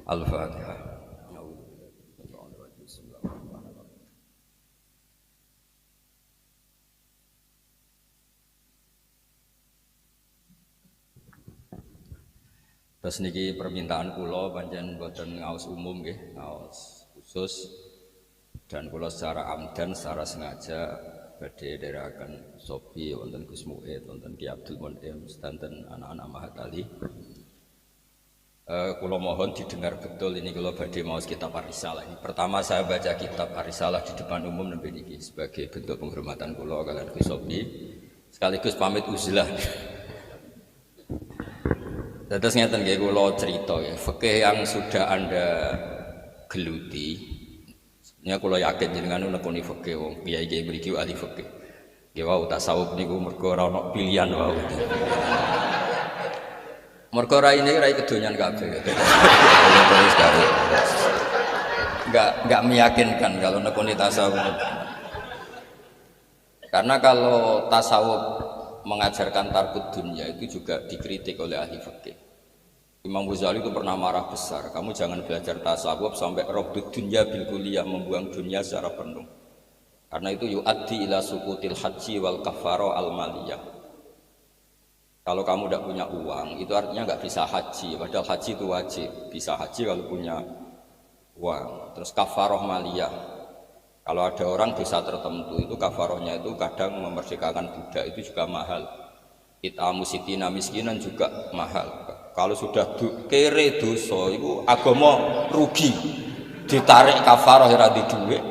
Al-Fatihah. Terus niki permintaan kula pancen boten ngaos umum nggih, ngaos khusus dan kula secara amdan secara sengaja badhe dherekaken Sobi wonten Gus Muid, wonten Ki Abdul Munim, sedanten anak-anak Mahat Ali. Kula mohon didengar betul ini kula badhe maos kitab Ar-Risalah. Pertama saya baca kitab Ar-Risalah di depan umum nembe niki sebagai bentuk penghormatan kula kaliyan Gus Sobi sekaligus pamit uzlah. Terus ngeten nggih kula cerita ya, fikih yang sudah Anda geluti. Sebenarnya kula yakin jenengan nekuni fikih wong kiai-kiai mriki ahli fikih. Nggih wau tasawuf niku mergo ora ono pilihan wau. Mergo rai ini rai kedonyan kabeh. Enggak meyakinkan kalau nekuni tasawuf. Karena kalau tasawuf mengajarkan tarkut dunia itu juga dikritik oleh ahli fikih. Imam Ghazali itu pernah marah besar, kamu jangan belajar tasawuf sampai robdud dunya bil kulliyah, membuang dunia secara penuh. Karena itu yu'addi ila sukutil haji wal kafaro al maliyah. Kalau kamu tidak punya uang, itu artinya nggak bisa haji, padahal haji itu wajib. Bisa haji kalau punya uang. Terus kafaroh maliyah. Kalau ada orang desa tertentu itu kafarohnya itu kadang memerdekakan budak itu juga mahal. It'amu sitina miskinan juga mahal. Kalau sudah kere dosa itu agama rugi. Ditarik kafaroh ora di dhuwit.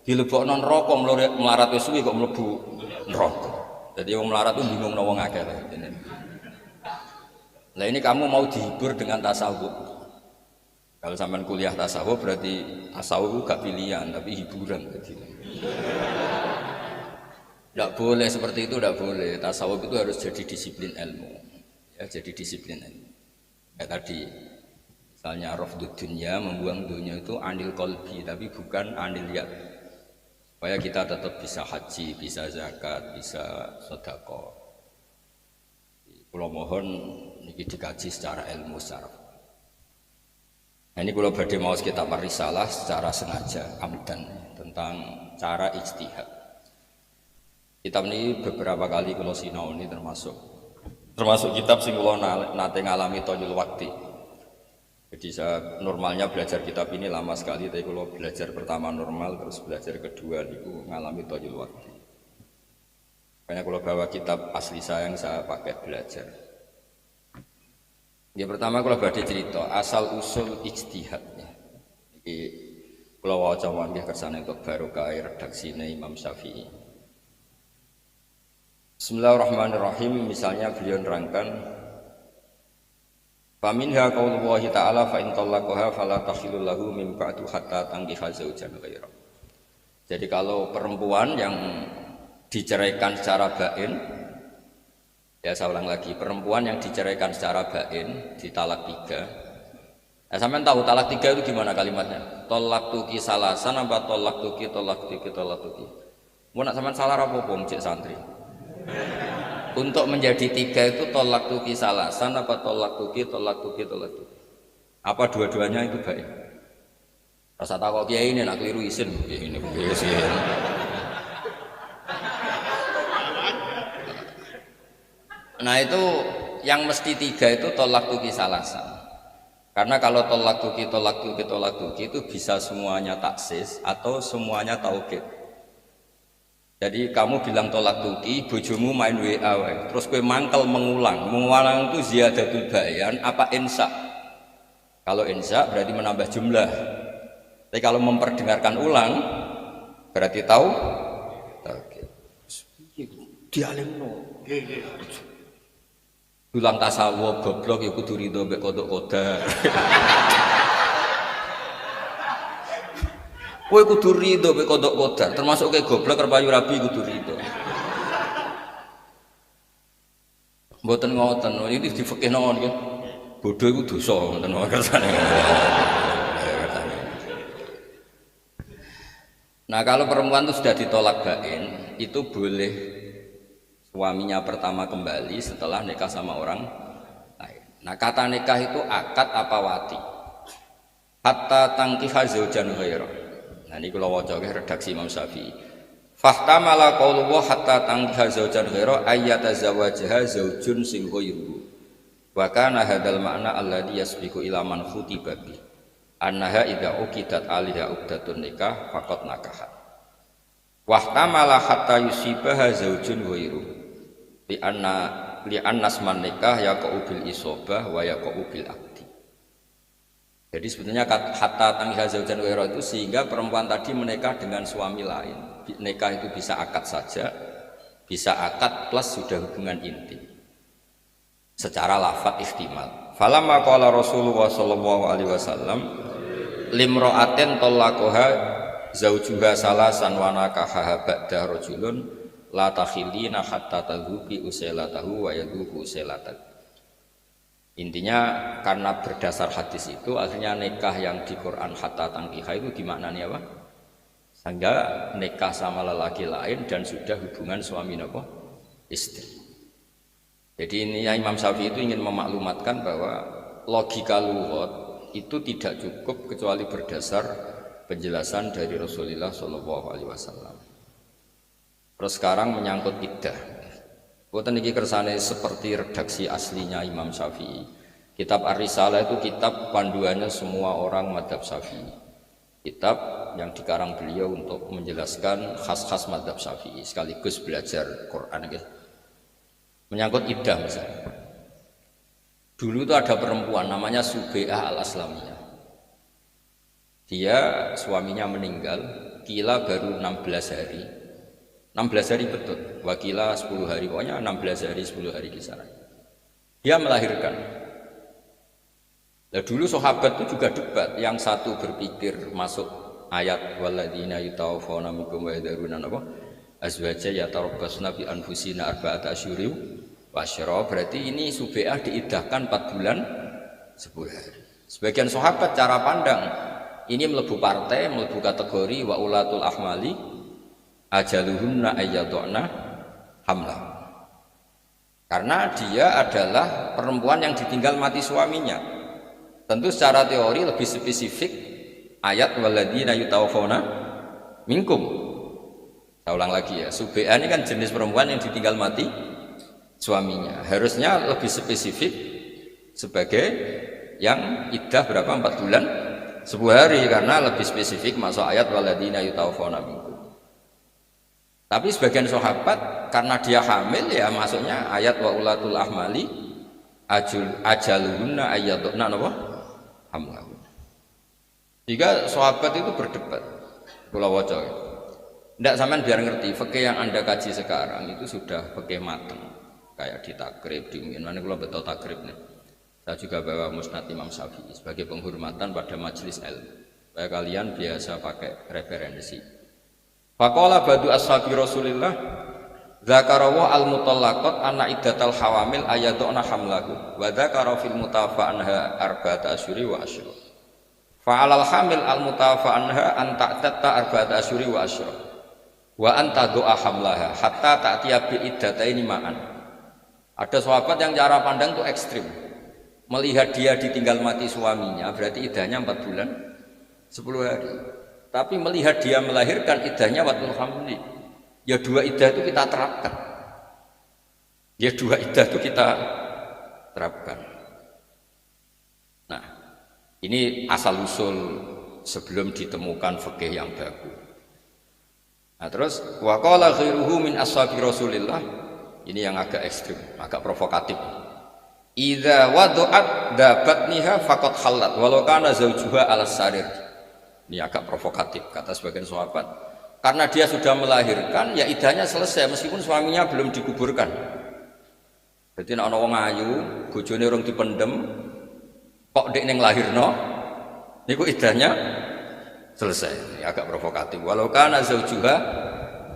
Dilebokno neraka melarat wis suwi kok mlebu neraka. Jadi wong melarat itu bingung wong akeh. Lah ini kamu mau dihibur dengan tasawuf. Kalau sampean kuliah tasawuf berarti tasawuf gak pilihan tapi hiburan jadi. Tidak boleh seperti itu, tidak boleh. Tasawuf itu harus jadi disiplin ilmu. Ya, jadi disiplin ilmu. Ya tadi, misalnya rafdud dunya, membuang dunia itu anil qalbi, tapi bukan anil yad. Supaya kita tetap bisa haji, bisa zakat, bisa sedekah. Kula mohon niki dikaji secara ilmu secara. Nah, ini kula badhe maos kitab Ar-Risalah secara sengaja amdan tentang cara ijtihad. Kitab ini beberapa kali kula sinaoni termasuk kitab sing kula nate ngalami tonyul wakti. Jadi saya normalnya belajar kitab ini lama sekali, tapi kalau belajar pertama normal, terus belajar kedua niku ngalami tonyul wakti. Makanya kalau bawa kitab asli saya yang saya pakai belajar. Ya pertama kalau badhe cerita asal usul ijtihadnya. Iki kula waca mangke kersane untuk barokah redaksine Imam Syafi'i. Bismillahirrahmanirrahim. Misalnya beliau nerangkan faminha qaulullahi ta'ala fa in talaqaha fala tahillu lahu min ba'du hatta tankiha zaujan ghairan. Jadi kalau perempuan yang diceraikan secara bain, ya saya ulang lagi, perempuan yang diceraikan secara bain ditalak 3. Nah, sampean tahu talak 3 itu gimana kalimatnya? Tolak tuki salasan apa tolak tuki. Mau nak sampean salah apa cek santri? Untuk menjadi 3 itu tolak tuki salasan apa tolak tuki. Apa dua-duanya itu baik? Rasa takut kiai ini nak keliru isin, ini isin. Nah itu yang mesti 3 itu tolak tuki salasan. Karena kalau tolak tuki itu bisa semuanya taksis atau semuanya taukid. Jadi kamu bilang tolak tuki, bojomu main WA, terus kowe mangkel mengulang itu ziyadatul bayan apa insa? Kalau insa berarti menambah jumlah. Tapi kalau memperdengarkan ulang berarti tahu. Dialimno. Ulang tasawuf goblok ya kudu rido mbek kodok kodar. Kowe kudu rido mbek kodok kodar, termasuk kayak goblok karo payu rabi kudu rido. Mboten ngoten, iki di fikih nang niki. Bodho iku dosa ngoten kersane. Nah, kalau perempuan itu sudah ditolak bain, itu boleh suaminya pertama kembali setelah nikah sama orang lain. Nah, kata nikah itu akad apa wati? hatta tangkiha zaujan ghaira. Nah ini kula waca redaksi Imam Syafi'i. Fahtamala qaulullah hatta tangkiha zaujan ghaira ayyatazawajaha zaujun sing ghairuhu. Wa kana hadzal ma'na alladhi yasbiqu ila man khutiba bi. Annaha idza uqidat alaiha uqdatun nikah faqad nakahat. Wahtamala hatta yusibaha zaujun ghairuhu. Li annas man nikah yaqau bil isobah wa yaqau bil aqdi. Jadi sebetulnya hatta tangkiha zaujan ghaira itu sehingga perempuan tadi menikah dengan suami lain. Nikah itu bisa akad saja, bisa akad plus sudah hubungan intim. Secara lafadz ihtimal. Falamma qala Rasulullah sallallahu alaihi wasallam limra'atin talaqaha zaujuha salasan wa nakaha ba'da rajulun la takhilina hatta tadhuqi usailatahu wa yadhuqu usailatahu. Intinya karena berdasar hadis itu akhirnya nikah yang di Quran hatta tangkiha itu dimaknani apa? Sehingga nikah sama lelaki lain dan sudah hubungan suami apa? Istri. Jadi ini Imam Syafi'i itu ingin memaklumatkan bahwa logika lughat itu tidak cukup kecuali berdasar penjelasan dari Rasulullah Shallallahu Alaihi Wasallam. Terus sekarang menyangkut iddah. Boten iki kersane seperti redaksi aslinya Imam Syafi'i. Kitab Ar-Risalah itu kitab panduannya semua orang madzhab Syafi'i. Kitab yang dikarang beliau untuk menjelaskan khas-khas madzhab Syafi'i sekaligus belajar Quran gitu. Menyangkut iddah misalnya. Dulu itu ada perempuan namanya Subai'ah al-Aslamiyah. Dia suaminya meninggal, kila baru 16 hari. 16 hari betul, wakila 10 hari, pokoknya 16 hari 10 hari kisaran. Dia melahirkan. Nah, dulu sahabat itu juga debat, yang satu berpikir masuk ayat walladzina yutawaffawna minkum wa yadharuna apa? Azwaja yatarabbasna bi anfusina arba'ata asyhuri wa asyra, berarti ini Subai'ah diiddahkan 4 bulan 10 hari. Sebagian sahabat cara pandang ini melebu partai, melebu kategori wa ulatul ahmali ajaluhunna ayyadna hamlah. Karena dia adalah perempuan yang ditinggal mati suaminya. Tentu secara teori lebih spesifik ayat walladzina yutawaffawna minkum. Saya ulang lagi ya, Subai'ah ini kan jenis perempuan yang ditinggal mati suaminya. Harusnya lebih spesifik sebagai yang iddah berapa 4 bulan 10 hari karena lebih spesifik masuk ayat walladzina yutawaffawna minkum. Tapi sebagian sahabat karena dia hamil ya masuknya ayat wa ulatul ahmali ajaluhunna ayyadna napa hamlahu. Jika sahabat itu berdebat, kula waca. Ndak sampean biar ngerti fikih yang Anda kaji sekarang itu sudah fikih mateng. Kayak di takrib, di mana kula betul takrib nih. Saya juga bawa Musnad Imam Syafi'i sebagai penghormatan pada majelis ilmu. Supaya kalian biasa pakai referensi. Faqala badu ashabi Rasulillah dzakarawa al-mutallaqat anna iddatal hawamil ayaduna hamlahu wa dzakara fil mutafa anha arba'ata asyuri wa asyra. Fa'alal hamil al-mutafa anha an ta'tatta arba'ata asyuri wa asyra. Wa anta doa hamlaha hatta ta'tiya bi iddataini ma'an. Ada sahabat yang cara pandang itu ekstrim. Melihat dia ditinggal mati suaminya berarti iddahnya 4 bulan 10 hari. Tapi melihat dia melahirkan iddahnya watul hamli. Ya dua iddah itu kita terapkan. Ya dua iddah itu kita terapkan. Nah, ini asal usul sebelum ditemukan fikih yang baku. Nah, terus wa qala ghairuhu min ashabi Rasulillah. Ini yang agak ekstrim, agak provokatif. Idza wada'at dabatniha faqad halat walau kana zaujuha alas sarir. Ini agak provokatif kata sebagian sahabat. Karena dia sudah melahirkan, ya iddahnya selesai meskipun suaminya belum dikuburkan. Jadi nek ana wong ayu, bojone urung dipendem, kok ndek ning lahirno, niku iddahnya selesai. Ini agak provokatif. Walau kana zaujuha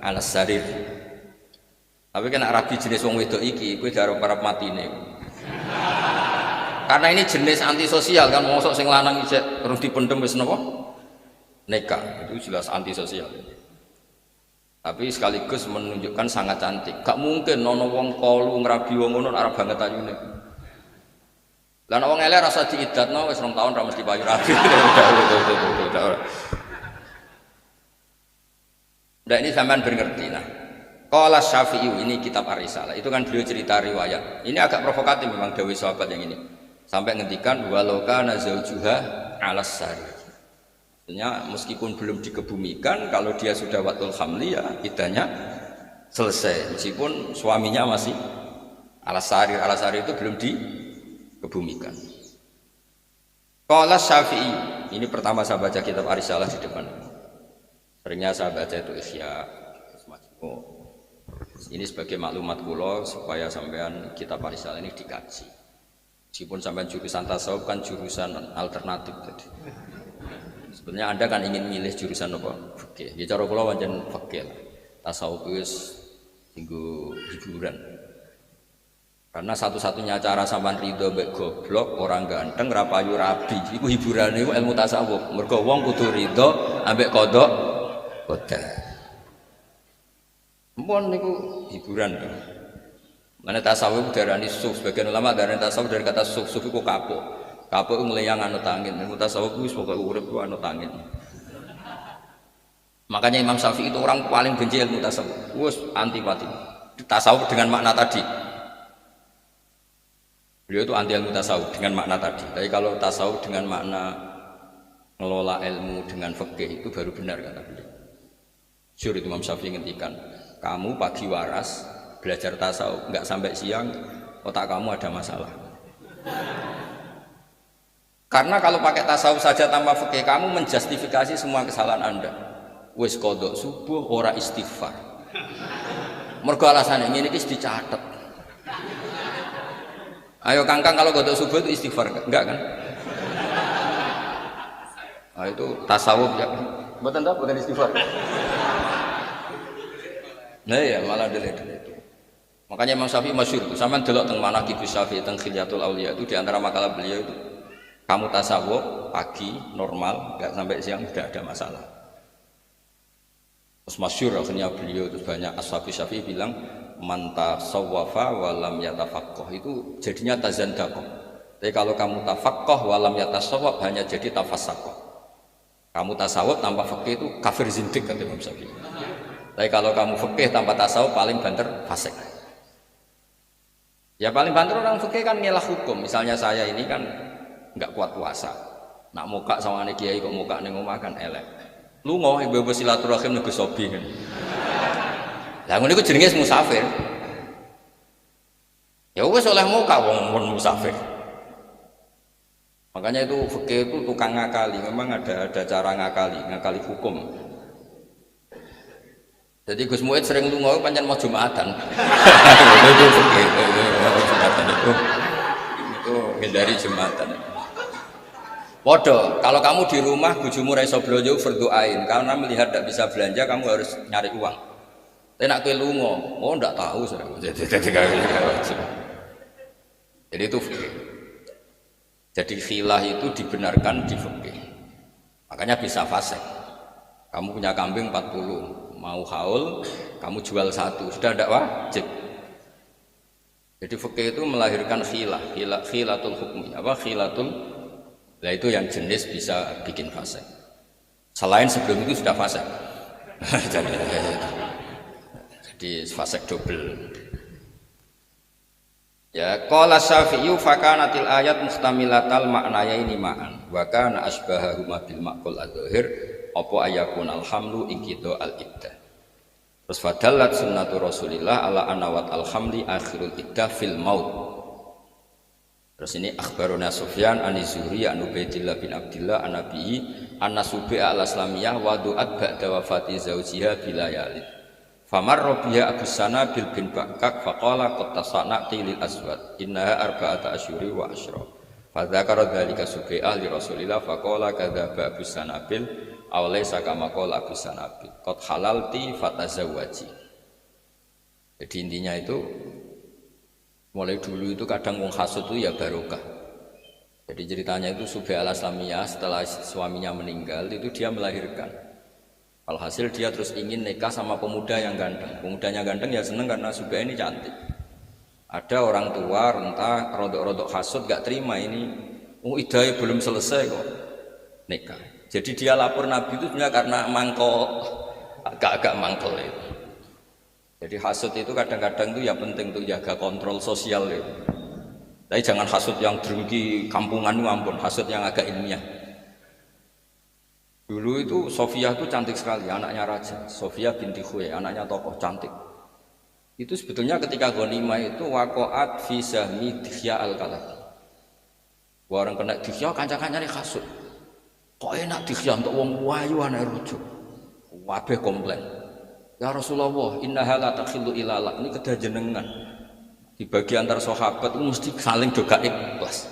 alas sarir. Tapi kan rabi jenis wong wedok iki, kowe darep parap matine. Karena ini jenis antisosial kan, mosok sing lanang isih urung dipendem wis napa? Nikah. Itu jelas antisosial. Tapi sekaligus menunjukkan sangat cantik. Gak mungkin nono wong kolu ngrabi wong ngono arep banget ayune. Lah nek wong elek rasa diidatno wis 2 tahun ra mesti payu rabi. Nah ini sampean ngerti nah. Qala Syafi'i ini kitab Ar-Risalah. Itu kan beliau cerita riwayat. Ini agak provokatif memang dawuh sahabat yang ini. Sampai ngendikan walau kana zaujuha 'alas sari. Artinya meskipun belum dikebumikan kalau dia sudah watul hamli ya iddahnya selesai meskipun suaminya masih alas sari itu belum dikebumikan. Qala Syafi'i ini pertama saya baca kitab Ar-Risalah di depan. Seringnya saya baca itu Ihya Majmu'. Ini sebagai maklumat kula supaya sampean kitab Ar-Risalah ini dikaji. Meskipun sampean jurusan tasawuf kan jurusan alternatif tadi. Sebenarnya Anda kan ingin milih jurusan apa? Fikih. Ya cara kula pancen fikih. Tasawuf wis tinggu hiburan. Karena satu-satunya cara sampean ridho mbek goblok, orang ganteng, ra payu rabi. Iku hiburane iku ilmu tasawuf. Mergo wong kudu ridho ambek kodok qadar. Mohon niku hiburan. Mana tasawuf darani suf, sebagian ulama darani tasawuf dari kata suf itu kapuk. Kapuk ngeleyang anut angin. Ilmu tasawuf itu pokoke urip ku anut angin. Makanya Imam Syafi'i itu orang paling benci ilmu tasawuf. Wes antipati. Tasawuf dengan makna tadi. Beliau itu anti ilmu tasawuf dengan makna tadi. Tapi kalau tasawuf dengan makna ngelola ilmu dengan fikih itu baru benar kata beliau. Syur itu Imam Syafi'i ngendikan, kamu pagi waras belajar tasawuf nggak sampai siang otak kamu ada masalah. Karena kalau pakai tasawuf saja tanpa fikih kamu menjustifikasi semua kesalahan Anda. Wis kodok subuh ora istighfar. Mergo alasannya ini dicatat. Ayo kangkang kalau kodok subuh itu istighfar enggak kan? Nah, itu tasawuf ya. Mboten ta bukan istighfar. Nah ya malah delete itu. Makanya Imam Syafi'i masyhur itu. Sampeyan delok teng Manaqib Syafi'i teng Khilyatul Auliya itu di antara makalah beliau itu kamu tasawuf pagi normal enggak sampai siang sudah ada masalah. Terus masyhur akhirnya beliau terus banyak ashabi Syafi'i bilang man tasawwafa wa lam yatafaqqah itu jadinya tazandaqah. Tapi kalau kamu tafaqqah wa lam yatasawwaf hanya jadi tafassaqah. Kamu tasawuf tanpa fikih itu kafir zindik kata Imam Syafi'i. Tapi kalau kamu fikih tanpa tasawuf paling banter fasik. Ya paling banter orang fikih kan ngelah hukum. Misalnya saya ini kan nggak kuat puasa. Nak muka sama ane kiai kok muka ning omah kan elek. Lu mau ibu-ibu silaturahim nego sobi kan. Lah ngono iku jenenge musafir. Ya wis oleh muka wong musafir. Makanya itu fikih itu tukang ngakali. Memang ada cara ngakali hukum. Jadi Gus Muid sering lunga pancen mau Jumatan. Itu fikih. Jumatan itu hindari Jumatan. Podo, kalau kamu di rumah bojomu ra iso blonjo berdoain karena melihat tidak bisa belanja kamu harus nyari uang. Tapi nak kowe lunga, oh ndak tahu saya. Jadi itu fikih. Jadi khilah itu dibenarkan di fikih. Makanya bisa fasik. Kamu punya kambing 40, mau haul, kamu jual 1, sudah tidak wajib. Jadi fikih itu melahirkan khilatul hukmi, khilatul. Nah itu yang jenis bisa bikin fasik. Selain sebelum itu sudah fasik. Jadi fasik double. Ya, qala Syafi'i fa kanatil ayat mustamilatal ma'nayaini ma'an wa kana asbahahuma bil maqul adzahir apa ayakun alhamlu ikido al-iddah. Terus fadallat sunnatu Rasulillah ala anawat alhamli akhirul iddah fil maut. Terus ini akhbaruna Sufyan an-Zuhri an Ubaidillah bin Abdillah an-Nabi an-nasubi al-islamiyah wa du'at ba'da wafati zawjiha bilayalid. Famarra biha Abu Sana bil bin Bakak faqala qad tasana'ti lil aswad innaha arba'ata asyuri wa asyra. Fa dzakara dzalika Subai'ah li Rasulillah faqala kadzaba Abu Sanabil aw laysa kama qala Abu Sanabil qad halalti fatazawwaji. Jadi intinya itu mulai dulu itu kadang wong hasud itu ya barokah. Jadi ceritanya itu Subai'ah al-Islamiyah setelah suaminya meninggal itu dia melahirkan. Alhasil dia terus ingin nikah sama pemuda yang ganteng. Pemudanya ganteng ya seneng karena Subai'ah ini cantik. Ada orang tua renta rodok-rodok hasud gak terima ini, idahnya belum selesai kok nikah. Jadi dia lapor Nabi itu sebenarnya karena mangkol, agak-agak mangkol itu. Jadi hasud itu kadang-kadang itu ya penting untuk jaga kontrol sosial itu. Tapi jangan hasud yang drengki kampungan itu ampun, hasud yang agak ilmiah. Dulu itu Sofia itu cantik sekali, anaknya raja. Sofia binti Khuwe, anaknya tokoh cantik. Itu sebetulnya ketika ghanimah itu waqa'at fi sahmi Dihya al-Kalabi. Orang kena Dihya kanca-kancane hasud. Kok enak Dihya untuk wong wayu ana rujuk. Kabeh komplain. Ya Rasulullah, innaha la takhillu ila ini kedah jenengan. Dibagi antar sahabat itu mesti saling doga ikhlas.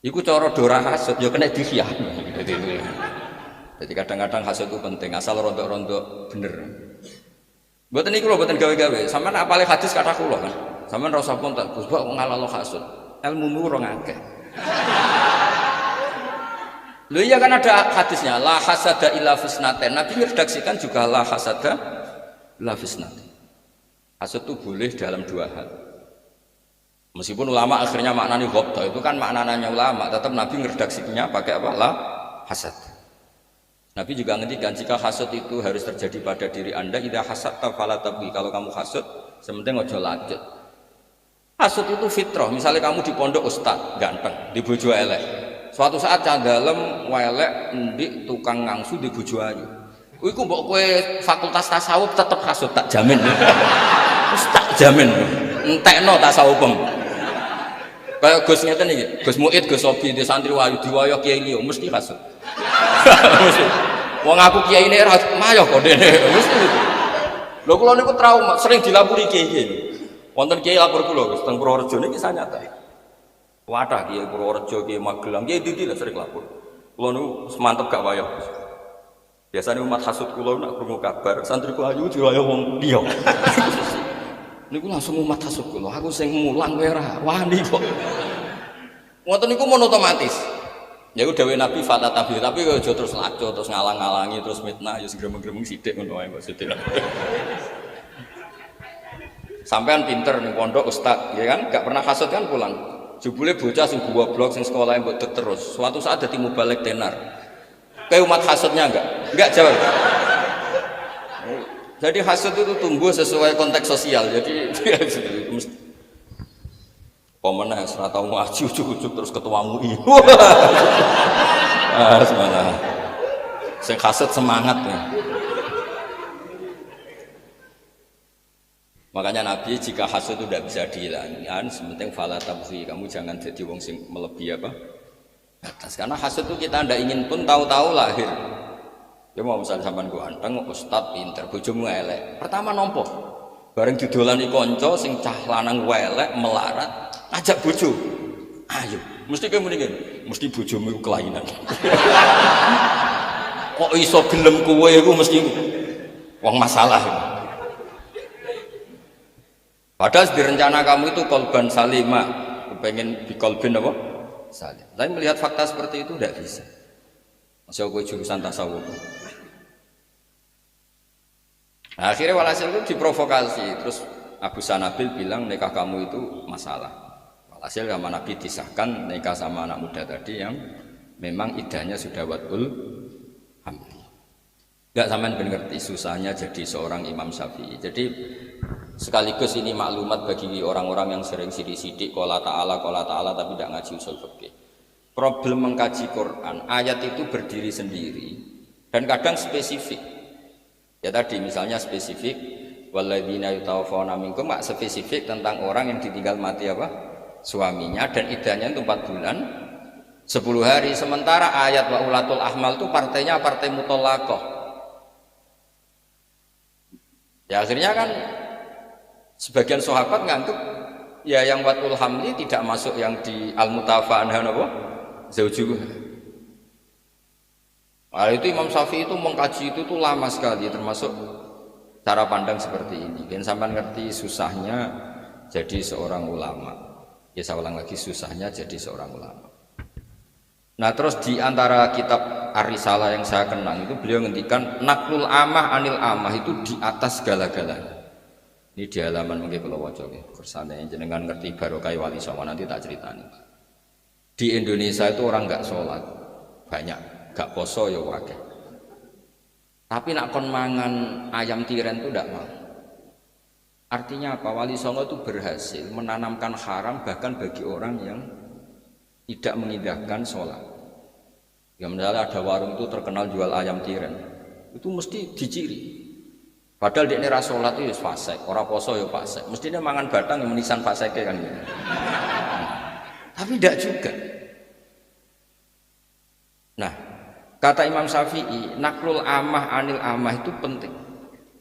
Iku cara dora hasud ya kena Dihya. Jadi kadang-kadang hasud itu penting asal rontok-rontok bener. Mboten niku lho mboten gawe-gawe. Sampeyan apale hadis kata kula kan. Sampeyan ra usah ponten, Gus Bak ngalalo hasud. Ilmumu ora ngakeh. Lho iya kan ada hadisnya la hasada illa fisnaten. Nabi meredaksikan juga la hasada illa fisnaten. Hasud itu boleh dalam dua hal. Meskipun ulama akhirnya maknanya ghabta itu kan maknanya ulama, tetap Nabi meredaksikannya pakai apa? La hasad. Nabi juga ngendikan jika hasud itu harus terjadi pada diri Anda, idza hasadta fala tabghi. Kalau kamu hasud, sementing ojo lanjut. Hasud itu fitrah. Misalnya kamu di pondok ustaz ganteng, di bojo elek. Suatu saat cah dalem welek ndik tukang ngangsu di bojo ayu. Iku mbok kowe fakultas tasawuf tetep hasud tak jamin. Wis tak jamin. Entekno tasawufem. Kayak Gus ngeten iki, Gus Muid, Gus Sobi di santri wayu diwaya kiai liya mesti hasud. Mesti. Wong aku kiai ini ra mayoh kok dene. Mesti. Lho kula niku trauma, sering dilapuri kiai. Wonten kiai lapor kula Gus teng Purworejo niki nyata. Wadah kiai Purworejo, kiai Magelang, kiai Didi lah sering lapor. Kula niku semantep gak wayoh. Biasanya umat hasud kula nak krungu kabar santri ku ayu diwaya wong liya. Niku langsung umat hasud kula, aku sing mulang kowe ora wani kok. Ngoten niku mon otomatis. Ya udah dewe Nabi fala tabir, tapi kok aja terus laco, terus ngalang-ngalangi, terus mitnah, ya gremeng-gremeng sithik ngono wae kok sithik. Sampean pinter ning pondok ustaz, ya kan? Gak pernah hasud kan pulang. Jebule bocah sing goblok sing sekolah mbok terus. Suatu saat dadi mubalek tenar. Kayak umat hasudnya enggak jawab. Jadi hasud itu tumbuh sesuai konteks sosial. Jadi pemenang serah tahu ngaji ujuk-ujuk terus ketua MUI. Semangat. Sing hasud semangat ya. Makanya Nabi jika hasud itu tidak bisa dihilangkan, sementing fala tabghi, kamu jangan jadi wong sing melebihi apa? Batas. Karena hasud itu kita tidak ingin pun tahu-tahu lahir. Ya mau misalnya sampean ku anteng, ustad pinter, bojomu elek. Pertama nompo. Bareng didolani kanca sing cah lanang elek melarat, ajak bojo. Ayo, mesti kamu mendingan, mesti bojomu kelainan. Kok iso gelem kowe iku mesti wong masalah. Padahal di rencana kamu itu kolban salimah, pengen di kolbin apa? Salim. Tapi melihat fakta seperti itu tidak bisa. Masih aku jurusan tasawuf. Nah, akhirnya walhasil itu diprovokasi. Terus Abu Sanabil bilang nikah kamu itu masalah. Walhasil sama Nabi disahkan nikah sama anak muda tadi yang memang idahnya sudah wadul hamli. Enggak sampean ben ngerti susahnya jadi seorang Imam Syafi'i. Jadi sekaligus ini maklumat bagi orang-orang yang sering sidik-sidik qala ta'ala tapi tidak ngaji usul fikih. Problem mengkaji Quran, ayat itu berdiri sendiri dan kadang spesifik. Ya tadi misalnya spesifik walladzina yatawaffawna minkum, mak spesifik tentang orang yang ditinggal mati apa? Suaminya dan idahnya itu 4 bulan 10 hari. Sementara ayat wa ulatul ahmal itu partainya partai mutallaqah. Ya akhirnya kan sebagian sahabat nganggep ya yang watul hamli tidak masuk yang di al-mutafa anha apa? Zaujuh. Nah, itu Imam Syafi'i itu mengkaji itu tuh lama sekali, termasuk cara pandang seperti ini. Dan sampai ngerti susahnya jadi seorang ulama. Ya saya ulang lagi, susahnya jadi seorang ulama. Nah terus di antara kitab Ar-Risalah yang saya kenang itu beliau ngendikan naklul amah anil amah itu di atas segala-galanya. Ini di halaman mungkin kalau wajah kersane jenengan ngerti barokah Wali Songo nanti tak ceritani. Di Indonesia itu orang nggak sholat banyak, nggak poso ya wakil. Tapi nak kon mangan ayam tiren itu tidak mau. Artinya apa? Wali Songo itu berhasil menanamkan haram bahkan bagi orang yang tidak mengindahkan sholat. Ya misalnya ada warung itu terkenal jual ayam tiren, itu mesti diciri. Padahal dia ini sholat itu fasik, orang poso ya fasik. Mestinya mangan batang yang menisan fasiknya kan gitu. Tapi tidak juga. Nah, kata Imam Syafi'i, naklul amah anil amah itu penting.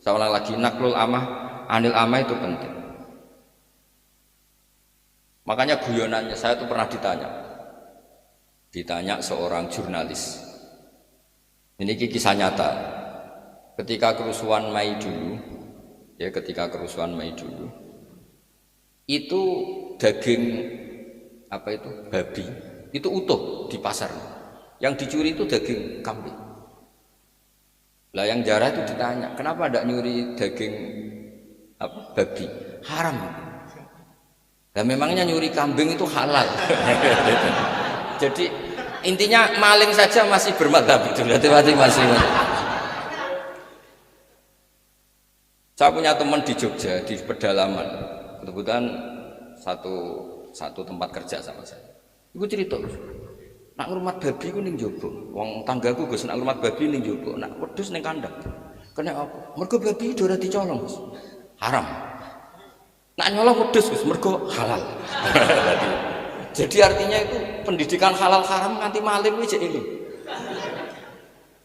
Saya ulang lagi, naklul amah anil amah itu penting. Makanya guyonannya saya tuh pernah ditanya seorang jurnalis. Ini kisah nyata. Ketika kerusuhan Mei dulu, itu daging babi itu utuh di pasar. Yang dicuri itu daging kambing. Lah yang jarah itu ditanya, kenapa tidak nyuri daging babi? Haram. Lah memangnya nyuri kambing itu halal. Jadi intinya maling saja masih bermadhab itu. Berarti masih. Saya punya teman di Jogja di pedalaman, kebetulan satu tempat kerja sama saya. Iku cerita, nak ngurmat babi ku ning jowo, wong tanggaku Gus nak ngurmat babi ning jowo, nak wedhus ning kandang. Kena apa? Mergo babi ora dicolong, Gus. Haram. Nak nyolong wedhus Gus, mergo halal. Jadi artinya itu pendidikan halal haram nganti maling iki ini.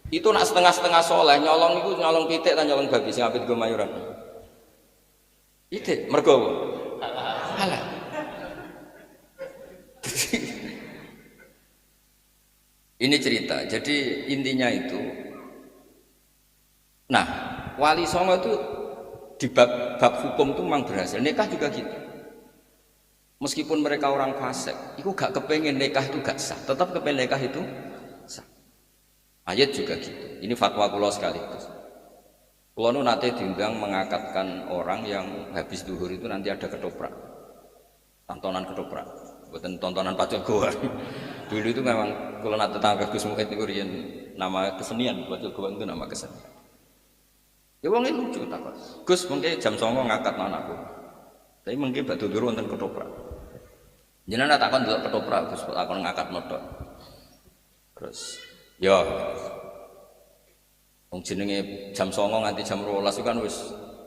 Itu nak setengah-setengah soleh nyolong itu nyolong pitik dan nyolong babi sing apit go mayuran. Itu mergo halal. Ini cerita. Jadi intinya itu. Nah, Wali Songo itu di bab hukum itu memang berhasil. Nikah juga gitu. Meskipun mereka orang fasik, itu gak kepengen nikah itu gak sah. Tetap kepengen nikah itu sah. Ayat juga gitu. Ini fatwa kula sekaligus. Kula nu nate diundang mengakatkan orang yang habis duhur itu nanti ada ketoprak. Tontonan ketoprak. Bukan tontonan pacul goa. Dulu itu memang kula nate tangga Gus Muhid niku riyen nama kesenian, pacul goa itu nama kesenian. Ya wong lucu takon. Gus mengke jam 09.00 ngangkat anakku. Tapi mengke batu duhur wonten ketoprak. Jenengan takon delok ketoprak Gus takon ngangkat modal. Terus ya, wong jenenge jam 09.00 nganti jam 12 itu kan wis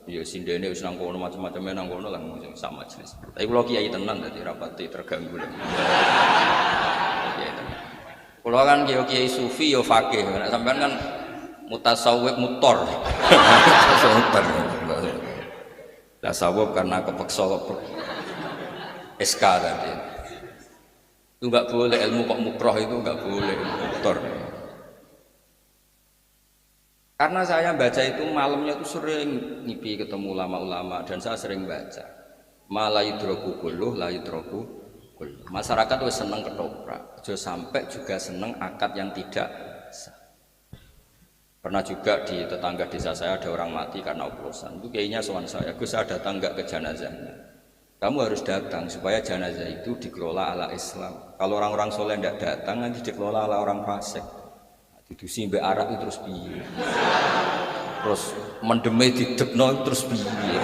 ya sindene wis nang kono macam-macam nang kono lah sama jenis. Tapi kula kiai tenan dadi rapati terganggu. Kiai tenan. Kula kan kiai sufi ya fakih, nek sampean kan mutasawwif mutor. Tasawuf karena kepeksa SK tadi. Itu enggak boleh ilmu kok mukroh itu enggak boleh mutor. Karena saya baca itu malamnya itu sering ngipi ketemu ulama-ulama dan saya sering baca malah yudroku kulluh la yudroku kulluh. Masyarakat itu seneng ketoprak, aja sampai juga seneng akad yang tidak sah. Pernah juga di tetangga desa saya ada orang mati karena oplosan. Itu kayaknya soal saya, Gus saya datang enggak ke jenazahnya. Kamu harus datang supaya jenazah itu dikelola ala Islam. Kalau orang-orang soleh tidak datang nanti dikelola ala orang fasik. Didusi mbek arak itu terus piye. Terus mendeme didekno terus piye.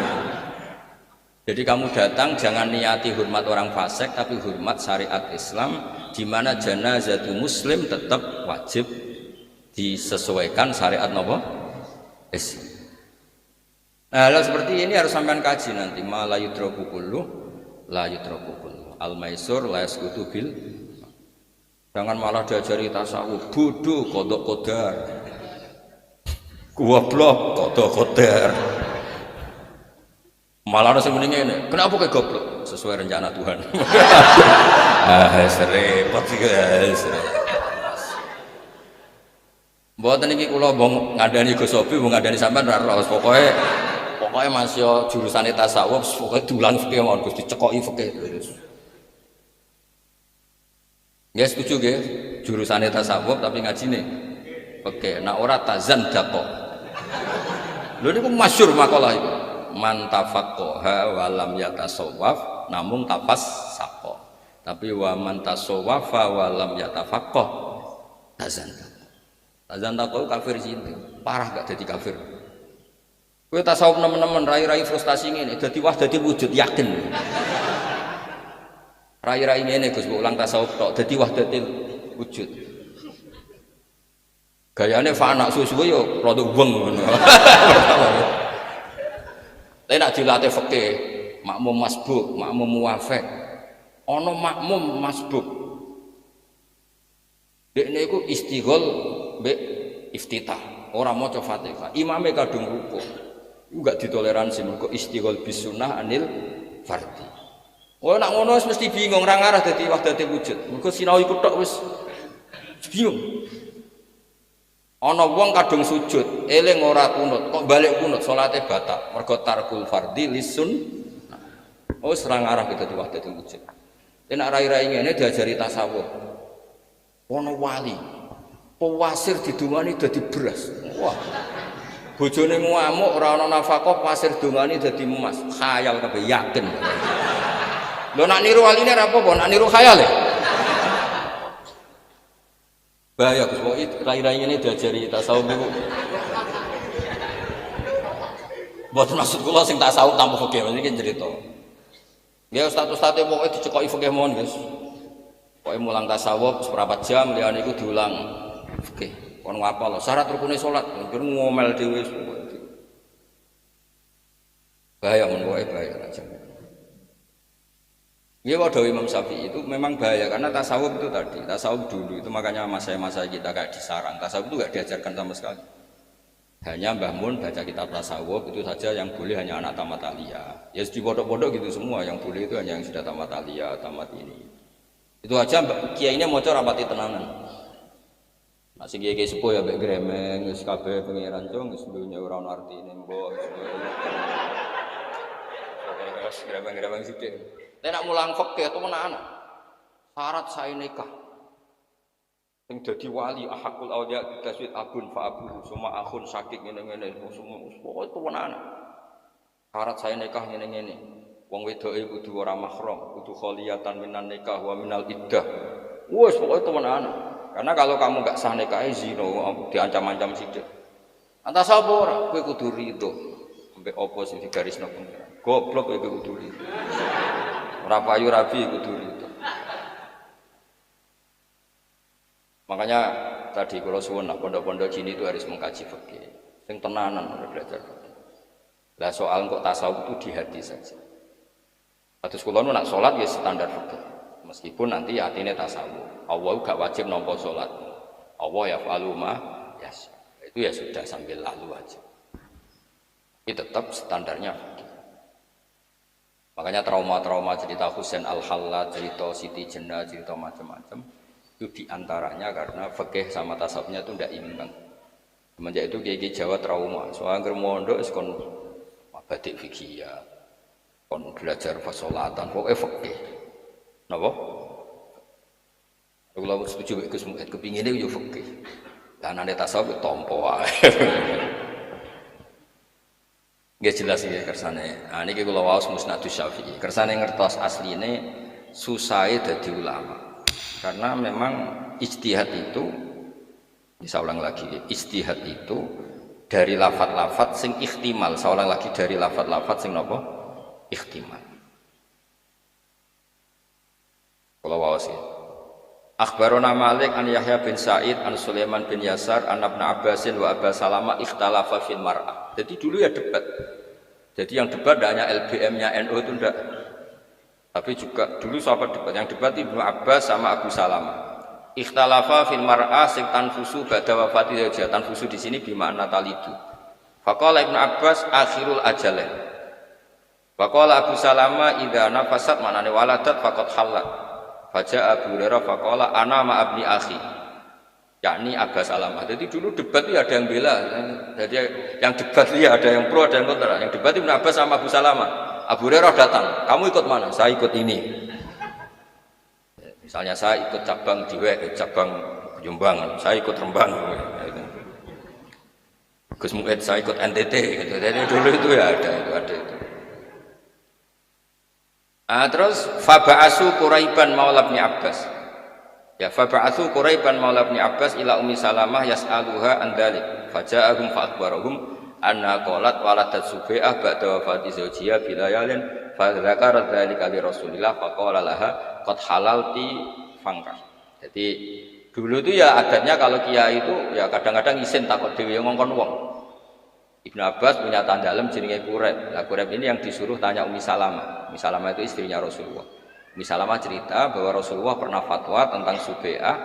Jadi kamu datang jangan niati hormat orang fasik tapi hormat syariat Islam di mana janazah muslim tetap wajib disesuaikan syariat napa? Islam. Nah, hal seperti ini harus sampean kaji nanti. Ma la yudraku kullu la yudraku kullu. Al maisur la yasqutu bil. Jangan malah diajari tasawuf, bodoh kodok kodar, goblok kodok kodar. Malah harus mendingin ini. Kenapa kayak goblok? Sesuai rencana Tuhan. Repot sih guys. Mboten iki kula mbong ngandani Gus Sobi, mbong ngandani sampean ra ros. Pokoke Mas yo jurusane tasawuf, pokoke dulan fikih mawon Gus dicekoki fikih terus. Ya setuju nggih, jurusane tasawuf tapi ngajine. Oke, nek ora tazan daqo. Lho niku masyhur makalah iku. man tafaqqaha wa lam yatasawwaf namung tapas saqo. Tapi wa man tasawwafa wa lam yatafaqqah tazandaqa kafir sinten. Parah gak jadi kafir. Kowe tasawuf nemen-nemen rai-rai frustasi ngene dadi wahdatul wujud yakin. Rai-rai ngene Gus ulang tasawuf tok dadi wahdatul wujud. Gayane fana suwe-suwe yo rada weng ngono. Tapi nak dilatih fikih, makmum masbuk, makmum muwafiq. Ana makmum masbuk. Dekne iku istighol mbek iftitah, ora maca Fatihah. Imame kadung ruku. Iku gak ditoleransi mergo istighol bis sunnah anil fardhi. Oh nak ngono wis mesti bingung ra ngarah dadi wahdatul wujud. Mergo sinau iku tok wis bingung. Ana wong kadung sujud, eling ora kunut, kok balik kunut, salate batal. Mergo tarkul fardhi lisun. Oh serang arah kita di wahdatul wujud. Nek rai-rai ngene diajari tasawuf. Ana wali. Pewasir didungani dadi beras. Wah. Bojone ngamuk ora ana nafkah, pasir dungani dadi emas. Khayal kabeh yakin. Lho nak niru waline ra apa-apa, nak niru khayal ya. Bahaya Gus, kok rai-rai ini diajari tasawuf niku. Mboten maksud kula sing tasawuf tanpa fikih, iki cerita. Ya ustaz-ustaz pokoke dicekoki fikih mawon, Guys. Pokoke mulang tasawuf seprapat jam, liyane iku diulang fikih. Kon ngapal syarat rukune salat, njur ngomel dhewe. Bahaya ngono wae bahaya aja. Ya wadah Imam Syafi'i itu memang bahaya karena tasawuf itu tadi, tasawuf dulu itu makanya masa-masa kita kayak disarang, tasawuf itu gak diajarkan sama sekali. Hanya Mbah Mun baca kitab tasawuf itu saja yang boleh hanya anak tamat aliyah. Ya di pondok-pondok gitu semua yang boleh itu hanya yang sudah tamat aliyah, tamat ini. Itu aja kiai ini mau rapati tenanan. Masih kiai sepuh ya mbek gremeng, wis kabeh pengiran cung, wis dunya ora ono artine mbok. Wis gremeng-gremeng sithik. Nek mulang fikih itu menahan. Syarat sae nikah. Sing dadi wali ahakul auliya taswid abun fa abu suma akhun sakit ngene-ngene semua pokoke itu menahan. Syarat sae nikah ngene-ngene. Wong wedoke kudu ora mahram, kudu kholiyatan minan nikah wa minal iddah. Wes pokoke itu menahan. Karena kalau kamu enggak sah nikah zina diancam-ancam sithik. Antas apa ora kowe kudu rido. Mbek apa sing digarisno pengiran. Goblok kowe kudu rido. Ora payu rabi kudu itu. Makanya tadi kalau suwun nak pondok-pondok sini itu harus mengkaji fikih. Sing tenanan belajar fikih. Lah soal kok tasawuf itu di hati saja. Atus kula nu nak salat ya standar fikih. Meskipun nanti atine tasawuf. Allah gak wajib nampa salat. Allah yaf'alu ma yasha. Itu ya sudah sambil lalu aja. Ini tetap standarnya fikih. Makanya trauma-trauma cerita Husain Al-Hallaj, cerita Siti Jenar, cerita macam-macam itu diantaranya karena fikih sama tasawufnya itu tidak imbang. Semenjak itu kiai Jawa trauma. Soalnya germondo kon batik fikih ya, kon belajar fasolatan, pokoknya fikih. Napa? Kalau setuju Gus Muhammad kepingin itu fikih. Dan ada tasawuf tompo wae. Nggih jelas iki kersane. Ah niki kula waos Musnadus Syafi'i. Kersane ngertos asline susahe dadi ulama. Karena memang ijtihad itu bisa ulang lagi. Ijtihad itu dari lafat-lafat sing ihtimal. Saya ulang lagi dari lafat-lafat sing napa? Ihtimal. Kula waos iki. Akhbarona Malik an Yahya bin Sa'id an Sulaiman bin Yasar an Ibnu Abbasin wa Aba Salamah ikhtalafa fil mar'ah. Jadi dulu ya debat. Jadi yang debat tidak hanya LBM-nya NU itu enggak. Tapi juga dulu sahabat debat. Yang debat Ibnu Abbas sama Abu Salamah. Ikhtalafa fil mar'ah sing tanfusu ba'da wafati zawjiha. Tanfusu di sini bimakna talidu. Faqala Ibnu Abbas akhirul ajalain. Faqala Abu Salamah idza nafasat manane waladat faqad halat. Faja Abu Hurairah faqala ana ma abni akhi. Yakni Abu Salamah. Jadi dulu debat itu ada yang bela. Jadi yang debat itu ada yang pro, ada yang kontra. Yang debat Ibnu Abbas sama Abu Salamah. Abu Hurairah datang. Kamu ikut mana? Saya ikut ini. Misalnya saya ikut cabang Diwek, cabang Jombang. Saya ikut Rembang. Gus Mu'ed saya ikut NTT gitu. Jadi dulu itu ya ada itu. Terus faba'asu Quraiban maula bin Abbas. Ya faba'asu Quraiban maula bin Abbas ila Ummi Salamah yas'aluha an dzalik. Faja'ahum fa'akbarahum anna qalat waladat Subai'ah ba'da wafati zawjiha bilayalin fa dzakara dzalika li Rasulillah faqala laha qad halalti fangkah. Jadi dulu itu ya adatnya kalau kiai itu ya kadang-kadang isin takut dhewe ngongkon wong. Ibnu Abbas punya tandalem jenenge Quraib. Nah, Quraib ini yang disuruh tanya Ummi Salamah. Ummi Salamah itu istrinya Rasulullah. Ummi Salamah cerita bahwa Rasulullah pernah fatwa tentang Subai'ah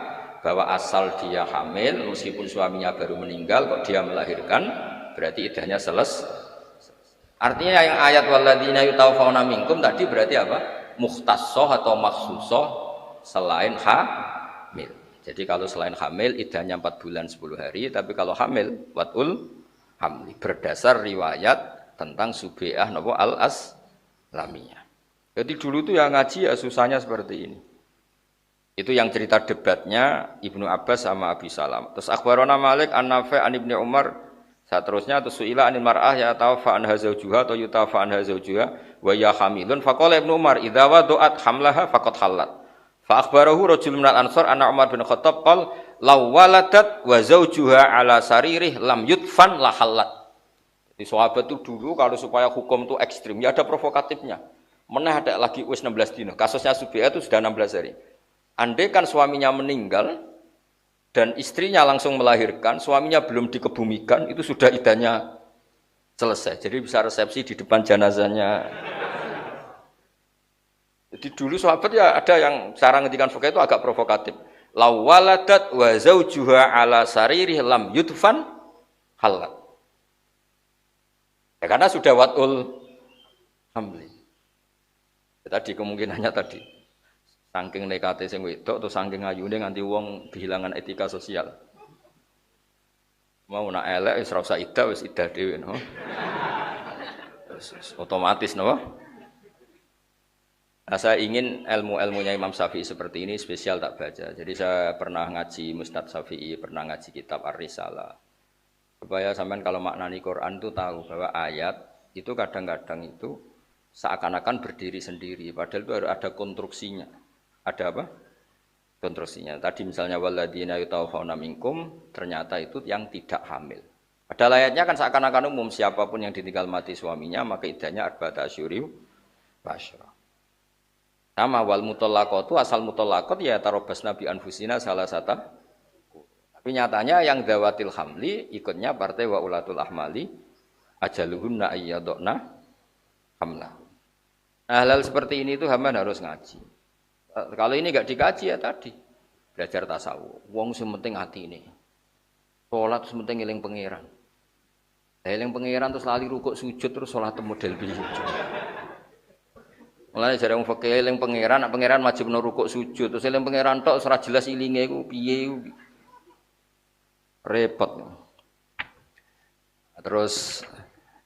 bahwa asal dia hamil meskipun suaminya baru meninggal kok dia melahirkan berarti iddahnya selesai. Artinya yang ayat walladzina yutawaffawna minkum tadi berarti apa? Mukhtassah atau makhsusah selain hamil. Jadi kalau selain hamil iddahnya 4 bulan 10 hari, tapi kalau hamil watul hamli berdasar riwayat tentang Subai'ah napa al-Aslamiyah. Jadi dulu itu yang ngaji ya susahnya seperti ini. Itu yang cerita debatnya Ibnu Abbas sama Abi Salam. Terus akhbarana Malik an-Nafi' an Ibnu Umar. Seterusnya terus suila anil mar'ah ya tawafa an hazaujuha atau yutafa an hazaujuha wa ya hamilun faqala Ibnu Umar idza wadu'at hamlaha faqad halat. Fa akhbarahu rajulun minal ansar anna Umar bin Khattab qala law waladat wa zawjuha ala saririh lam yudfan la halat. Di sahabat itu dulu kalau supaya hukum itu ekstrim ya ada provokatifnya. Meneh ada lagi wis 16 dino. Kasusnya Subai'ah itu sudah 16 hari. Andai kan suaminya meninggal dan istrinya langsung melahirkan, suaminya belum dikebumikan, itu sudah iddahnya selesai. Jadi bisa resepsi di depan jenazahnya. Jadi dulu sahabat ya ada yang cara ngendikan fikih itu agak provokatif. Law waladat wa zawjuha ala saririh lam yudfan halat. Ya karena sudah watul hamli. Ya, tadi kemungkinannya tadi saking nekate sing wedok atau saking ayune nganti wong kehilangan etika sosial. Mau nak elek wis ora usah iddah wis iddah dhewe no. Otomatis no. Nah, saya ingin ilmu-ilmunya Imam Syafi'i seperti ini spesial tak baca. Jadi saya pernah ngaji Musnad Syafi'i, pernah ngaji kitab Ar-Risalah. Supaya sampean kalau maknani Quran itu tahu bahwa ayat itu kadang-kadang itu seakan-akan berdiri sendiri, padahal itu harus ada konstruksinya. Ada apa? Konstruksinya. Tadi misalnya walladzina yutawaffawna minkum, ternyata itu yang tidak hamil. Padahal ayatnya kan seakan-akan umum siapapun yang ditinggal mati suaminya maka iddahnya arba'ata asyhur wa asyra. Sama wal mutallaqatu asal mutallaqat ya tarabbasna bi anfusina salasata. Tapi nyatanya yang dawatil hamli ikutnya partai wa ulatul ahmali ajaluhunna ayyadna hamla. Nah, hal seperti ini itu hamba harus ngaji. Kalau ini enggak dikaji ya tadi belajar tasawuf. Wong sing penting atine. Salat sing penting eling pangeran. Eling pangeran terus lali rukuk sujud terus salat model piye. Mulane jare wong fikih eling pangeran, nek pangeran wajibno rukuk sujud, terus eling pangeran tok ora jelas ilinge iku piye repot. Terus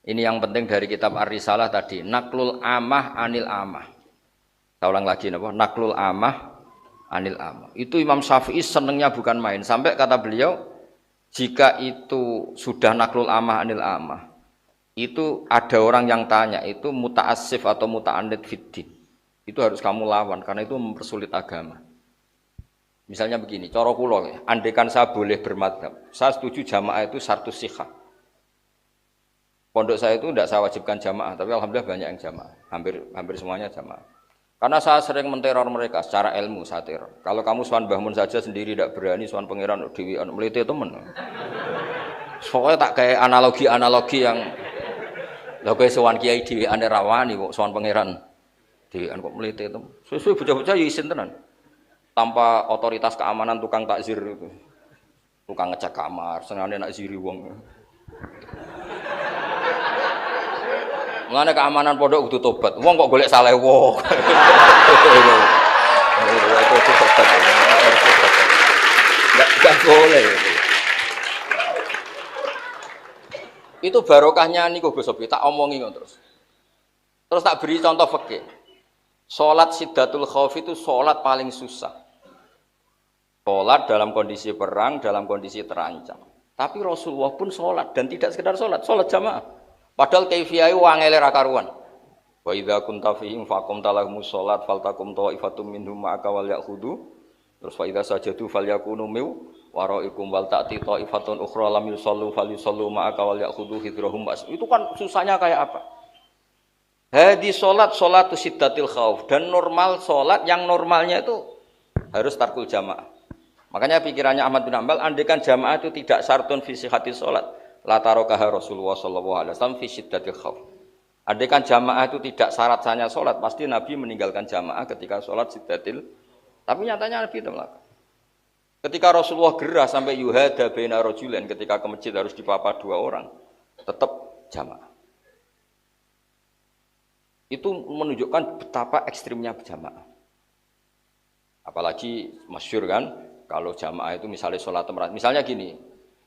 ini yang penting dari kitab Ar-Risalah tadi, naklul amah anil amah. Saya ulang lagi napa? Naklul amah anil amah. Itu Imam Syafi'i senengnya bukan main. Sampai kata beliau, jika itu sudah naklul amah anil amah, itu ada orang yang tanya itu muta'assif atau muta'annid fiddin. Itu harus kamu lawan karena itu mempersulit agama. Misalnya begini, cara kula, andaikan saya boleh bermadzhab, saya setuju jamaah itu syartus shihah. Pondok saya itu tidak saya wajibkan jamaah, tapi alhamdulillah banyak yang jamaah. Hampir semuanya jamaah. Karena saya sering menteror mereka secara ilmu, saya teror. Kalau kamu sowan Mbah Mun saja sendiri tidak berani, sowan pangeran dewi melite temen. Soalnya tak kayak analogi yang lha kowe sowan kiai dhewe ane rawani kok sowan pangeran dhewean kok melite temen. Suwe-suwe bocah-bocah ya isin tenan. Tanpa otoritas keamanan tukang takzir itu. Tukang ngecek kamar, senengane nak ziri wong. Mulane keamanan pondok kudu tobat. Wong kok golek saleh wong. Enggak boleh. Itu barokahnya niku Gus Sofi tak omongi terus. Terus tak beri contoh fikih. Salat Siddatul Khauf itu salat paling susah. Salat dalam kondisi perang, dalam kondisi terancam. Tapi Rasulullah pun sholat dan tidak sekedar sholat jamaah. Padahal kaifiyah wangele ra karuan. Wa idza kunta fihim faqum talahumus sholat faltakum ta'ifatum minhum ma'aka wal ya'khudhu. Terus fa idza sajadu falyakunu min waraikum wal ta'ti ta'ifatun ukhra lam yusallu falyusallu ma'aka wal ya'khudhu hidrahum. Itu kan susahnya kayak apa? Hadi sholatu siddatil khauf, dan normal sholat yang normalnya itu harus tarkul jamaah. Makanya pikirannya Ahmad bin Hanbal, andaikan jamaah itu tidak syartun fi sihhati sholat, la tarokaha Rasulullah sallallahu alaihi wasallam fi siddatil khauf. Andaikan jamaah itu tidak syarat sahnya sholat, pasti Nabi meninggalkan jamaah ketika sholat siddatil. Tapi nyatanya Nabi itu melakukan. Ketika Rasulullah gerah sampai yuhada baina rajulain, ketika ke masjid harus dipapa 2 orang, tetap jamaah. Itu menunjukkan betapa ekstrimnya jamaah. Apalagi masyhur kan, kalau jamaah itu misalnya sholat temerat, misalnya gini,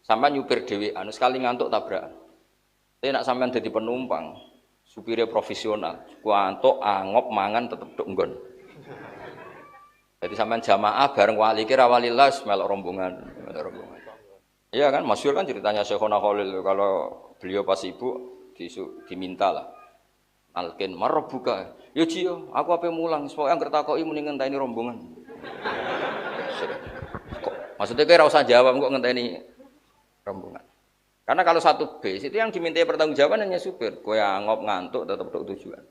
sampai nyupir dhewean sekali ngantuk tabrakan. Tapi nak sampean jadi penumpang, supirnya profesional, ngantuk angop mangan tetep tok nggon. Jadi sampean jamaah bareng wali kira walillah melok rombongan. Iya kan, masyhur kan ceritanya Syekhona Khalil, kalau beliau pas ibu diminta lah. Alkin marbuka. Ya Cio, aku ape mulang, supaya anggere takoki muni ngenteni rombongan. Maksudnya kira usah jawab kok ngenteni rombongan. Karena kalau satu bis itu yang dimintai pertanggungjawaban hanya supir. Kowe angop ngantuk tetap tok tujuan.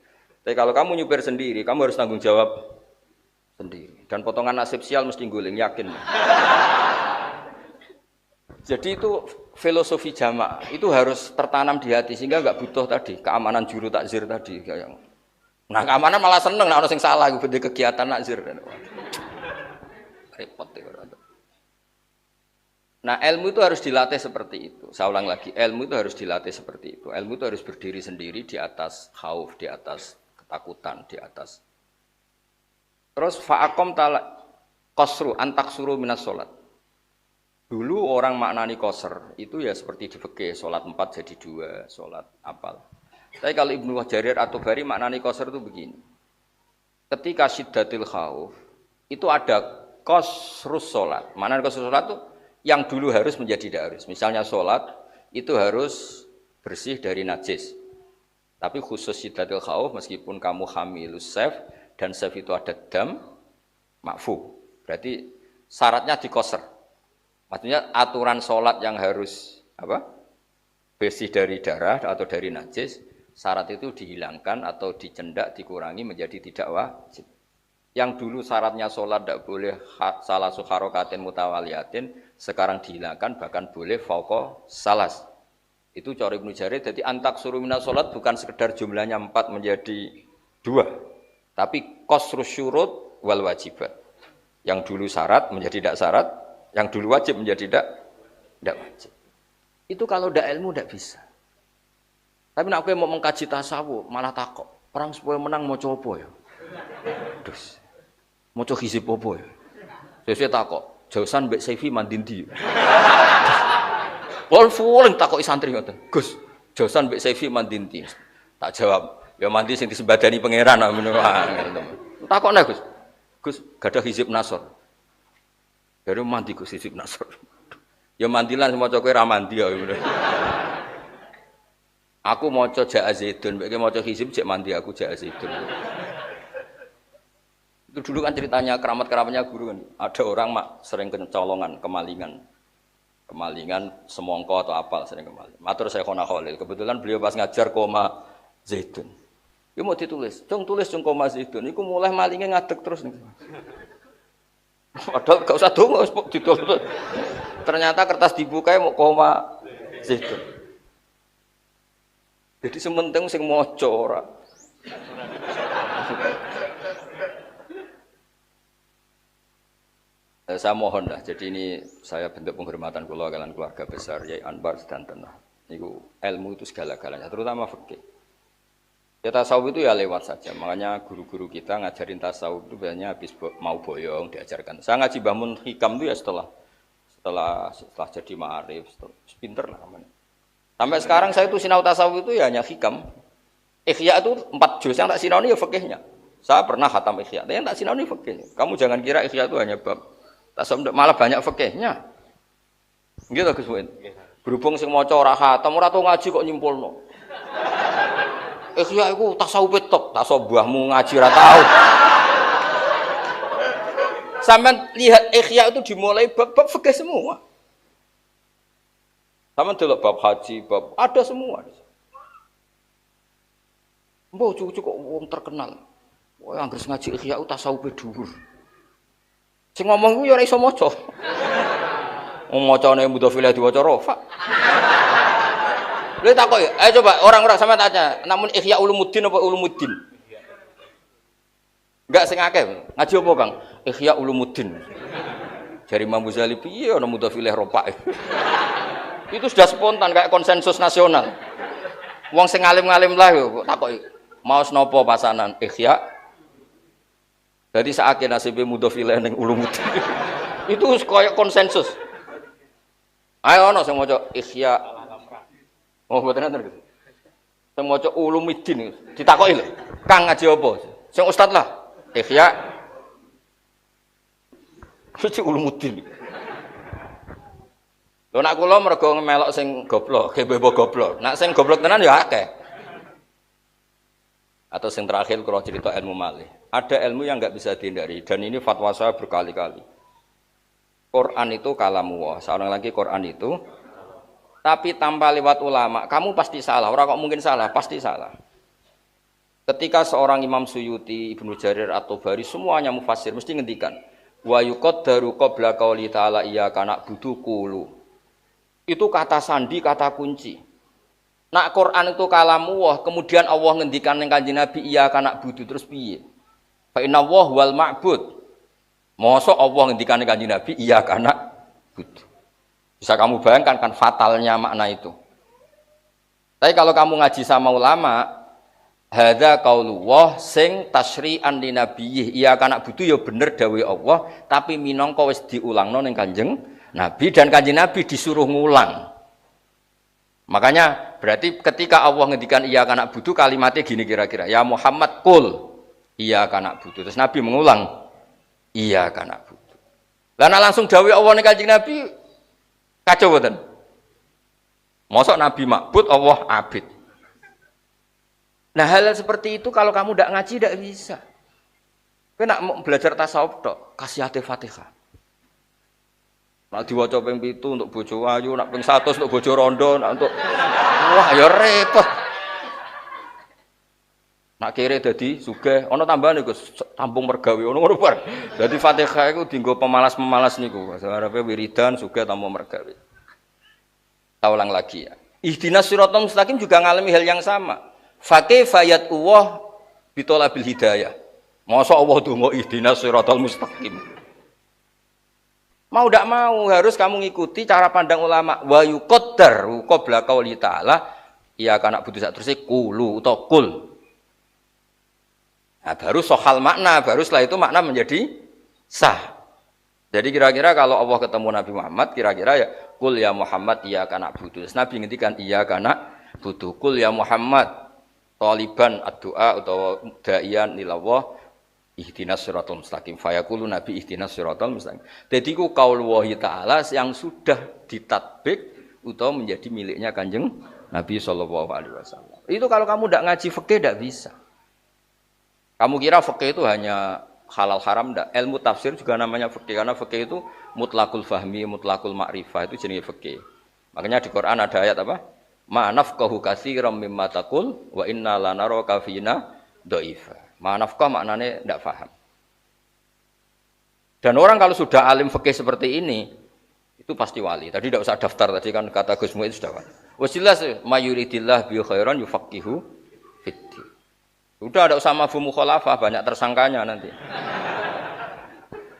Tapi kalau kamu nyupir sendiri, kamu harus tanggung jawab sendiri. Dan potongan nasib sial mesti guling, yakin. Jadi itu filosofi jamaah itu harus tertanam di hati sehingga enggak butuh tadi keamanan juru takzir tadi kayak. Nah, keamanan malah seneng nek ana sing salah iku beda kegiatan takzir. Repot ya. Nah, ilmu itu harus dilatih seperti itu. Saya ulang lagi, ilmu itu harus dilatih seperti itu. Ilmu itu harus berdiri sendiri di atas khauf, di atas ketakutan, di atas. Terus fa'akom tala qasru antaksuru minas sholat. Dulu orang maknani qasr itu ya seperti di fikih, sholat 4 jadi 2, sholat apal. Tapi kalau Ibnu Jarir atau Bari maknani qasr itu begini. Ketika syiddatil khauf itu ada qasrus sholat. Maknani qasrus sholat itu yang dulu harus menjadi tidak harus. Misalnya sholat itu harus bersih dari najis. Tapi khusus syiddatil khauf meskipun kamu hamilus saif dan saif itu ada dam makfu. Berarti syaratnya dikoser. Maksudnya aturan sholat yang harus bersih dari darah atau dari najis, syarat itu dihilangkan atau dicendak, dikurangi menjadi tidak wajib. Yang dulu syaratnya sholat tidak boleh salah sukharokatin mutawaliyatin, sekarang dihilangkan bahkan boleh fauqa salas. Itu cara Ibnu Jarir. Jadi antak suruh minas sholat bukan sekedar jumlahnya 4 menjadi 2, tapi qasrus syurut wal wajibat. Yang dulu syarat menjadi tidak syarat, yang dulu wajib menjadi tidak wajib. Itu kalau tidak ilmu tidak bisa. Tapi nak aku mau mengkaji tasawuf malah takok. Perang supaya menang mau coba ya. Terus mau coba hizib apa ya. Saya takok. Jausan mbek Saifi mandindi. Pol full takok santri ngoten. Gus, jausan mbek Saifi mandindi. Tak jawab. Ya mandi sing disembadani pangeran ngono wae. Takokne Gus. Gus, gadah hizib Nasr. Dari mandi Gus hizib Nasr. Ya mandilan maca kowe ra mandi ya. Aku maca Ja'a Zaidun, mbek maca hizib cek mandi aku Ja'a Zaidun. Itu dulu kan ceritanya keramat-keramatnya guru kan. Ada orang sering kecolongan, kemalingan semongko atau apal sering kemalingan. Matur saya Khona Khalil. Kebetulan beliau pas ngajar koma Zaidun. Dia mau ditulis, tulis koma Zaidun. Iku mulai malingnya ngadeg terus nih. Padahal gak usah dongo ditulis. Ternyata kertas dibuka mau koma Zaidun. Jadi sementing sing maca ora. Saya mohon lah, jadi ini saya bentuk penghormatan kula kalian keluarga besar Yai Anwar sedanten. Niku ilmu itu segala-galanya, terutama fikih. Ya tasawuf itu ya lewat saja. Makanya guru-guru kita ngajarin tasawuf itu biasanya habis mau boyong diajarkan. Saya ngaji Mbah Mun Hikam itu ya setelah jadi ma'arif, pinter lah namanya. Sampai sekarang saya itu sinau tasawuf itu ya hanya hikam. Ikhya itu 4 juz yang tak sinau ini ya fikihnya. Saya pernah khatam Ikhya, tapi yang tak sinau ini fikihnya. Kamu jangan kira Ikhya itu hanya bab tasawuf, malah banyak fikihnya. Gitu Gus Muin. Berhubung sing maca ora khatam, ora tau ngaji kok nyimpulno. Ikhya iku tasawuf tok, tasawuf mbahmu ngaji ora tau. Sampeyan lihat Ikhya itu dimulai bab-bab fikih semua. Sampeyan delok bab haji, bab ada semua. Mbok cucu kok wong terkenal. Wah, anggere ngaji Ikhya tasawuf dhuwur. Sing ngomong ku ya ora iso maca. Wong macane mudhofilah diwaca rafa. Lha takoki, ayo coba orang-orang sama tanya, namun Ihya Ulumuddin apa Ulumuddin? Enggak sing akeh. Ngaji apa, Bang? Ihya Ulumuddin. Jari Imam Ghazali piye ana mudhofilah rafa. Itu sudah spontan kayak konsensus nasional. Wong sing alim-alim lah kok takoki, maos napa pasanan Ihya? Jadi saake nasibe mudhofilah ning Ulumuddin. Itu koyo konsensus. Ayo ana sing maca Ihya. Oh mboten ngoten. Sing maca Ulumuddin ditakoki lho. Kang ngaji apa? Sing ustaz lah. Ihya. Suci Ulumuddin. Lho nek kula mergo melok sing goblok, gebebo goblok. Nek sing goblok tenan ya akeh. Atau sing terakhir kula cerita ilmu malih. Ada ilmu yang enggak bisa dihindari dan ini fatwa saya berkali-kali. Quran itu kalamullah. Seorang lagi Quran itu tapi tanpa lewat ulama, kamu pasti salah. Orang kok mungkin salah, pasti salah. Ketika seorang Imam Suyuti, Ibnu Jarir atau Bari semuanya mufassir mesti ngendikan wa yuqaddaru qabla qauli ta'ala iyyaka na'budu qulu. Itu kata sandi, kata kunci. Nak Quran itu kalamullah, kemudian Allah ngendikan ning Kanjeng Nabi iyyaka na'budu terus piye? Fa inna Allah wal ma'bud. Mosok Allah ngendikan Kanjeng Nabi iya kana butuh. Bisa kamu bayangkan kan fatalnya makna itu. Tapi kalau kamu ngaji sama ulama, hadza qaulullah sing tasyri'an li nabiyih iya kana butuh ya bener dawuh Allah, tapi minangka wis diulangno ning Kanjeng Nabi dan Kanjeng Nabi disuruh ngulang. Makanya berarti ketika Allah ngendikan iya kana butuh kalimatnya gini kira-kira, ya Muhammad qul iya kana butuh. Terus Nabi mengulang iya kana butuh. Lah langsung dawuh Allah ning Kanjeng Nabi kacau mboten? Mosok Nabi makbud Allah abid. Nah hal seperti itu kalau kamu ndak ngaji ndak bisa. Kowe nak mau belajar tasawuf tok, kasih hati Fatihah. Nak diwaca ping 7 untuk bojo ayu, nak ping 100 untuk bojo rondo, nak untuk wah ya repot. Nak kere dadi sugih, ana tambahan iku tampung mergawe ngono bar. Dadi Fatihah iku dienggo pemalas-pemalas niku. Arepe wiridan sugih tampung mergawe. Ta ulang lagi ya. Ihdinas siratal mustaqim juga ngalami hal yang sama. Fa kaifa yatullah bitolabil hidayah. Masa Allah donga ihdinas siratal mustaqim. Mau ndak mau harus kamu ngikuti cara pandang ulama wa yuqaddar qabla qauli ta'ala ya kana butuh sak terus qulu utawa qul. Nah, baru sohal makna, baru setelah itu makna menjadi sah. Jadi kira-kira kalau Allah ketemu Nabi Muhammad, kira-kira ya kul ya Muhammad iyyaka na'budu. Nabi ngendikan iyyaka na'budu. Kul ya Muhammad taliban ad-du'a atau da'iyan ilallah ihdinas siratal mustaqim. Fayaqulu Nabi ihdinas siratal mustaqim. Jadi ku qaul wahi ta'ala yang sudah ditatbik atau menjadi miliknya Kanjeng Nabi sallallahu alaihi wasallam. Itu kalau kamu ndak ngaji fikih ndak bisa. Kamu kira fikih itu hanya halal haram enggak? Ilmu tafsir juga namanya fikih karena fikih itu mutlaqul fahmi, mutlaqul ma'rifah itu jenis fikih. Makanya di Quran ada ayat apa? Ma nafqahu katsiran mimma taqul wa inna lanaraka fina dhaifa. Ma nafqah maknanya enggak paham. Dan orang kalau sudah alim fikih seperti ini itu pasti wali. Tadi tidak usah daftar tadi kan kata Gus Mu'id sudah. Wes jelas mayuridillah bi khairan yufaqihu fiddin. Udah ada usah mafhum mukhalafah, banyak tersangkanya nanti.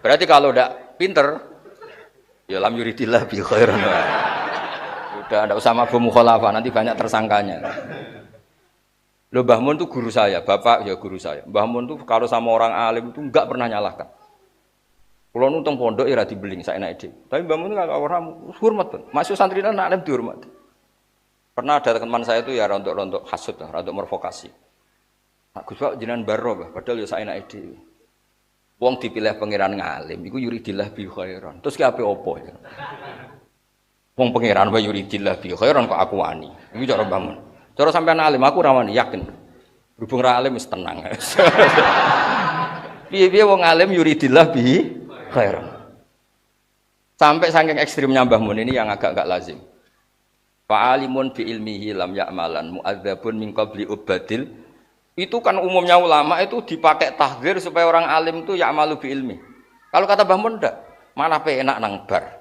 Berarti kalau udah pinter, ya lam yuridillah bi khairan. Udah ada usah mafhum mukhalafah, nanti banyak tersangkanya. Loh Mbah Mun itu guru saya, bapak ya guru saya. Mbah Mun itu kalau sama orang alim itu enggak pernah nyalahkan. Kalau nuntung pondok ya dibeling saya naik deh. Tapi Mbah Mun kalau orang hormat pun, masuk santri dan alim dihormat. Pernah ada teman saya itu ya rontok-rontok hasud, rontok mervokasi. Gus Pak jenengan baro bah, padahal ya saenake dhewe. Wong dipilih pangeran ngalim iku yuridillah bi khairan. Terus ki ape opo ya? Wong pangeran wa yuridillah bi khairan kok aku wani. Iki cara Mbah Mun. Cara sampean alim aku ora wani yakin. Berhubung ra alim wis tenang. Piye-piye wong alim yuridillah bi khairan. Sampai saking ekstrimnya Mbah Mun ini yang agak lazim. Fa'alimun bi ilmihi lam ya'malan mu'adzabun min qabli ubadil. Itu kan umumnya ulama itu dipakai tahdzir supaya orang alim itu ya'malu bi ilmi. Kalau kata Mbah Mun ndak, malah enak nang bar.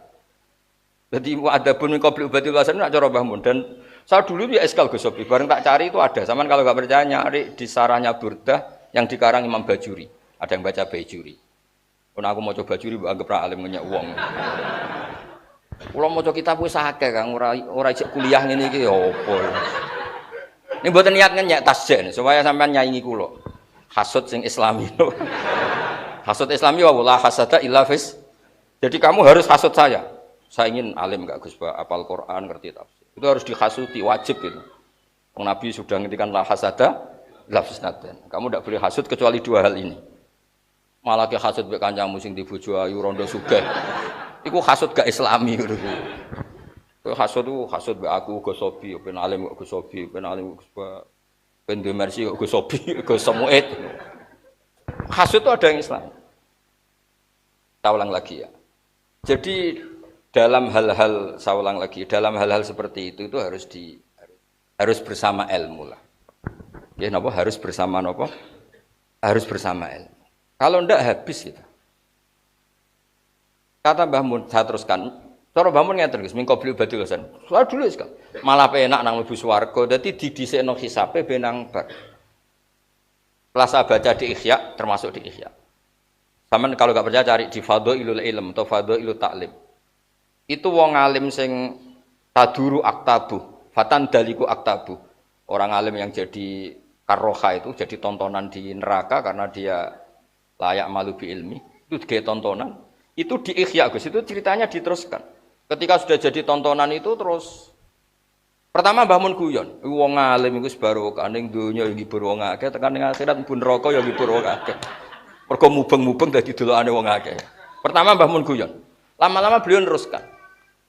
Jadi mu'adzabun min qabli ubadil wasan nak cara Mbah Mun. Dan saya dulu ya eskal Gus Sobi, bareng tak cari itu ada. Saman kalau enggak percaya nyari di sarahnya Burdah yang dikarang Imam Bajuri. Ada yang baca Bajuri. Kalau aku mau coba Bajuri anggap ra alim ngenyak wong. Kalau mau coba kitab wis akeh Kang, ora ijek kuliah ngene iki ya apa. Ini mboten niat ngenyak tasjen supaya sampean nyaingi kula. Hasud sing Islami. Hasud Islami wa la hasada illa fis. Jadi kamu harus hasud saya. Saya ingin alim enggak Gus, hafal Quran, ngerti tafsir. Itu harus dihasuti, wajib itu. Nabi sudah ngendikan la hasada la fisnadan. Kamu tidak boleh hasud kecuali dua hal ini. Malah ke hasud mbek kancamu sing di bojo ayu rondo sugih. Iku hasud gak islami ngono kuwi. Kowe hasud mbek aku Gus Sobi, ben alim kok Gus Sobi, ben alim Gus ben Mersi kok Gus Sobi, Gus Samuet. Hasud itu ada yang Islam. Kita ulang lagi ya. Jadi dalam hal-hal saya ulang lagi, dalam hal-hal seperti itu harus bersama ilmu lah. Ya napa harus bersama napa? Harus bersama ilmu. Kalau ndak habis kita. Kata Mbah Mun, saya teruskan. Cara Mbah Mun ngeten Gus, mingko beli badil losan. Soal dulu sekali. Malah penak nang mlebu swarga, dadi didhisikno hisabe benang bar. Kelas saya baca di Ihya, termasuk di Ihya. Saman kalau enggak percaya cari di Fadhailul Ilm atau Fadhailul Ta'lim. Itu wong alim sing taduru aktabu, fatan daliku aktabu. Orang alim yang jadi karroha itu jadi tontonan di neraka karena dia layak malu bi ilmi. Itu kayak tontonan. Itu di Ihya Gus, itu ceritanya diteruskan. Ketika sudah jadi tontonan itu terus pertama Mbah Mun guyon, wong alim iku barokah ning donya yo ngibur wong akeh, tekan ning akhirat pun neraka yo ngibur wong akeh. Mergo mubeng-mubeng dadi delokane wong akeh. Pertama Mbah Mun guyon. Lama-lama beliau neruskan.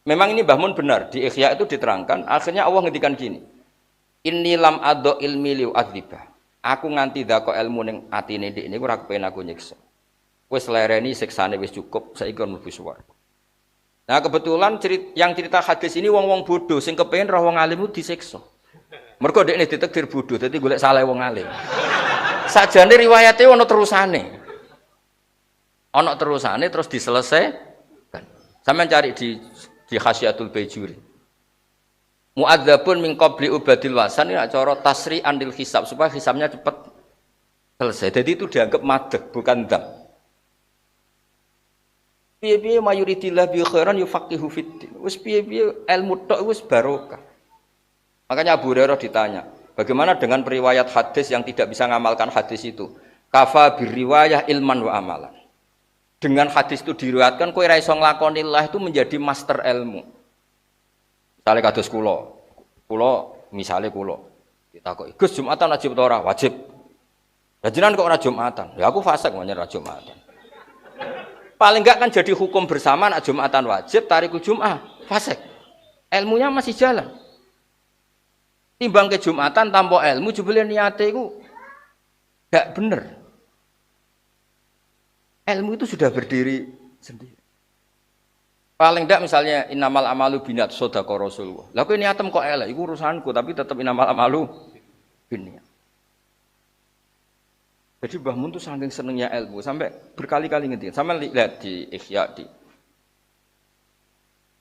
Memang ini Mbah Mun benar, di Ihya itu diterangkan, akhirnya Allah ngendikan gini. Inni lam adho ilmi liu adzibah. Aku nganti dako ilmu ning atine ndek niku ora kepen aku nyiksa. Wis lereni siksane wis cukup, saiki kon mlebu swarga. Nah kebetulan yang cerita hadis ini wong-wong bodoh sing kepen roh wong alim itu disiksa. Mergo dekne ditakdir bodoh, dadi golek salah wong alim. Sajane riwayate ana terusane. Ana terusane terus diselesaikan. Sampeyan cari di Khasyatul Bajuri. Mu'adzabun min qabli ubadil wasan ini cara tasri andil hisab supaya hisabnya cepat selesai. Jadi itu dianggap madeg bukan dam. Piye-piye mayuridillah bi khairan yufaqihu fiddin. Wis piye-piye ilmu tok wis barokah. Makanya Abu Hurairah ditanya, bagaimana dengan periwayat hadis yang tidak bisa ngamalkan hadis itu? Kafa birriwayah ilman wa amalan. Dengan hadis itu diriwayatkan kowe ra iso nglakonillah itu menjadi master ilmu. Misale kados kula misale kula ditakoki, "Gus Jumatan wajib ta ora?" Wajib. Lah jenengan kok ora Jumatan? Ya aku fasik menyang ora Jumatan. Paling enggak kan jadi hukum bersama nak Jumatan wajib, tarikul Jum'ah fasik. Ilmunya masih jalan. Timbang ke Jumatan tanpa ilmu jebule niate iku gak bener. Ilmu itu sudah berdiri sendiri. Paling tidak misalnya innamal amalu binniat sodaqah Rasulullah. Lah kowe niatem kok elek iku urusanku tapi tetap innamal amalu binniat. Jadi Mbah Mun tuh saking senengnya ilmu sampai berkali-kali ngendikan. Sampe lihat di Ihya di.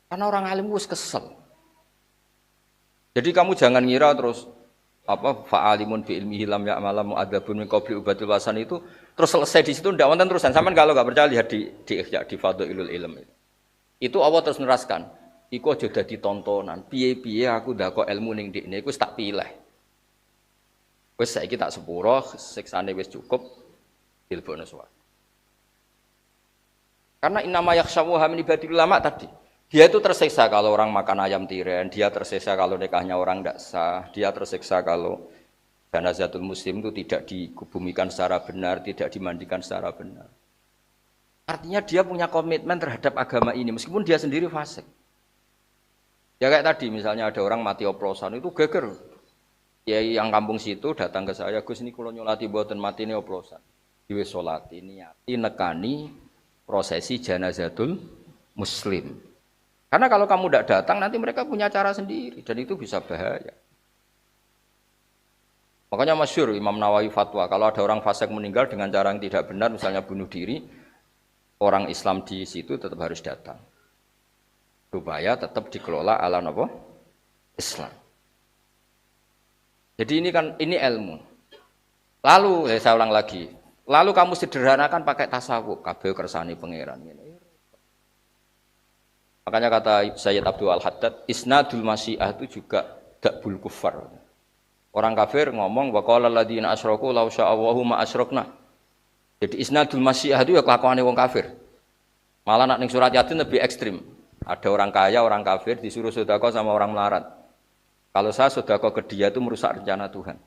Karena orang alim wis kesel. Jadi kamu jangan ngira terus fa'alimun bi ilmihi lam ya'malam mu'adzabun min qabli ubadil wasan itu terus selesai di situ ndak wonten terusan. Sampeyan kalau enggak percaya lihat di Ihya di Fadhailul Ilm. Itu Allah terus neraskan. Iku aja dadi tontonan. Piye-piye aku ndako ilmu ning ndekne iku wis tak pilih. Wis saiki tak sepuro, siksane wis cukup dilebokno swarga. Karena innama yakhshawa min ibadil ulama tadi. Dia itu tersiksa kalau orang makan ayam tiren, dia tersiksa kalau nikahnya orang tidak sah, dia tersiksa kalau janazatul muslim itu tidak dikubumikan secara benar, tidak dimandikan secara benar. Artinya dia punya komitmen terhadap agama ini, meskipun dia sendiri fasik. Ya kayak tadi misalnya ada orang mati oplosan itu geger. Ya yang kampung situ datang ke saya, Gus ini kula nyolati mboten mati ini oplosan. Diwis salati niati nekani prosesi janazatul muslim. Karena kalau kamu tidak datang nanti mereka punya cara sendiri dan itu bisa bahaya. Makanya masyhur Imam Nawawi fatwa kalau ada orang fasik meninggal dengan cara yang tidak benar misalnya bunuh diri, orang Islam di situ tetap harus datang. Supaya tetap dikelola ala apa? Islam. Jadi ini kan ini ilmu. Lalu saya ulang lagi. Lalu kamu sederhanakan pakai tasawuf, kabeh kersane pangeran ngene. Makanya kata Sayyid Abdul Al-Haddad, isnadul masyiah itu juga dakbul kufar. Orang kafir ngomong wa qala alladziina asyraku law sya'allahu ma asyrakna. Jadi isnadul masyiah itu ya kelakuane wong kafir. Malah nak ning surat Yasin lebih ekstrim. Ada orang kaya, orang kafir disuruh sedekah sama orang melarat. Kalau saya sedekah ke dia itu merusak rencana Tuhan.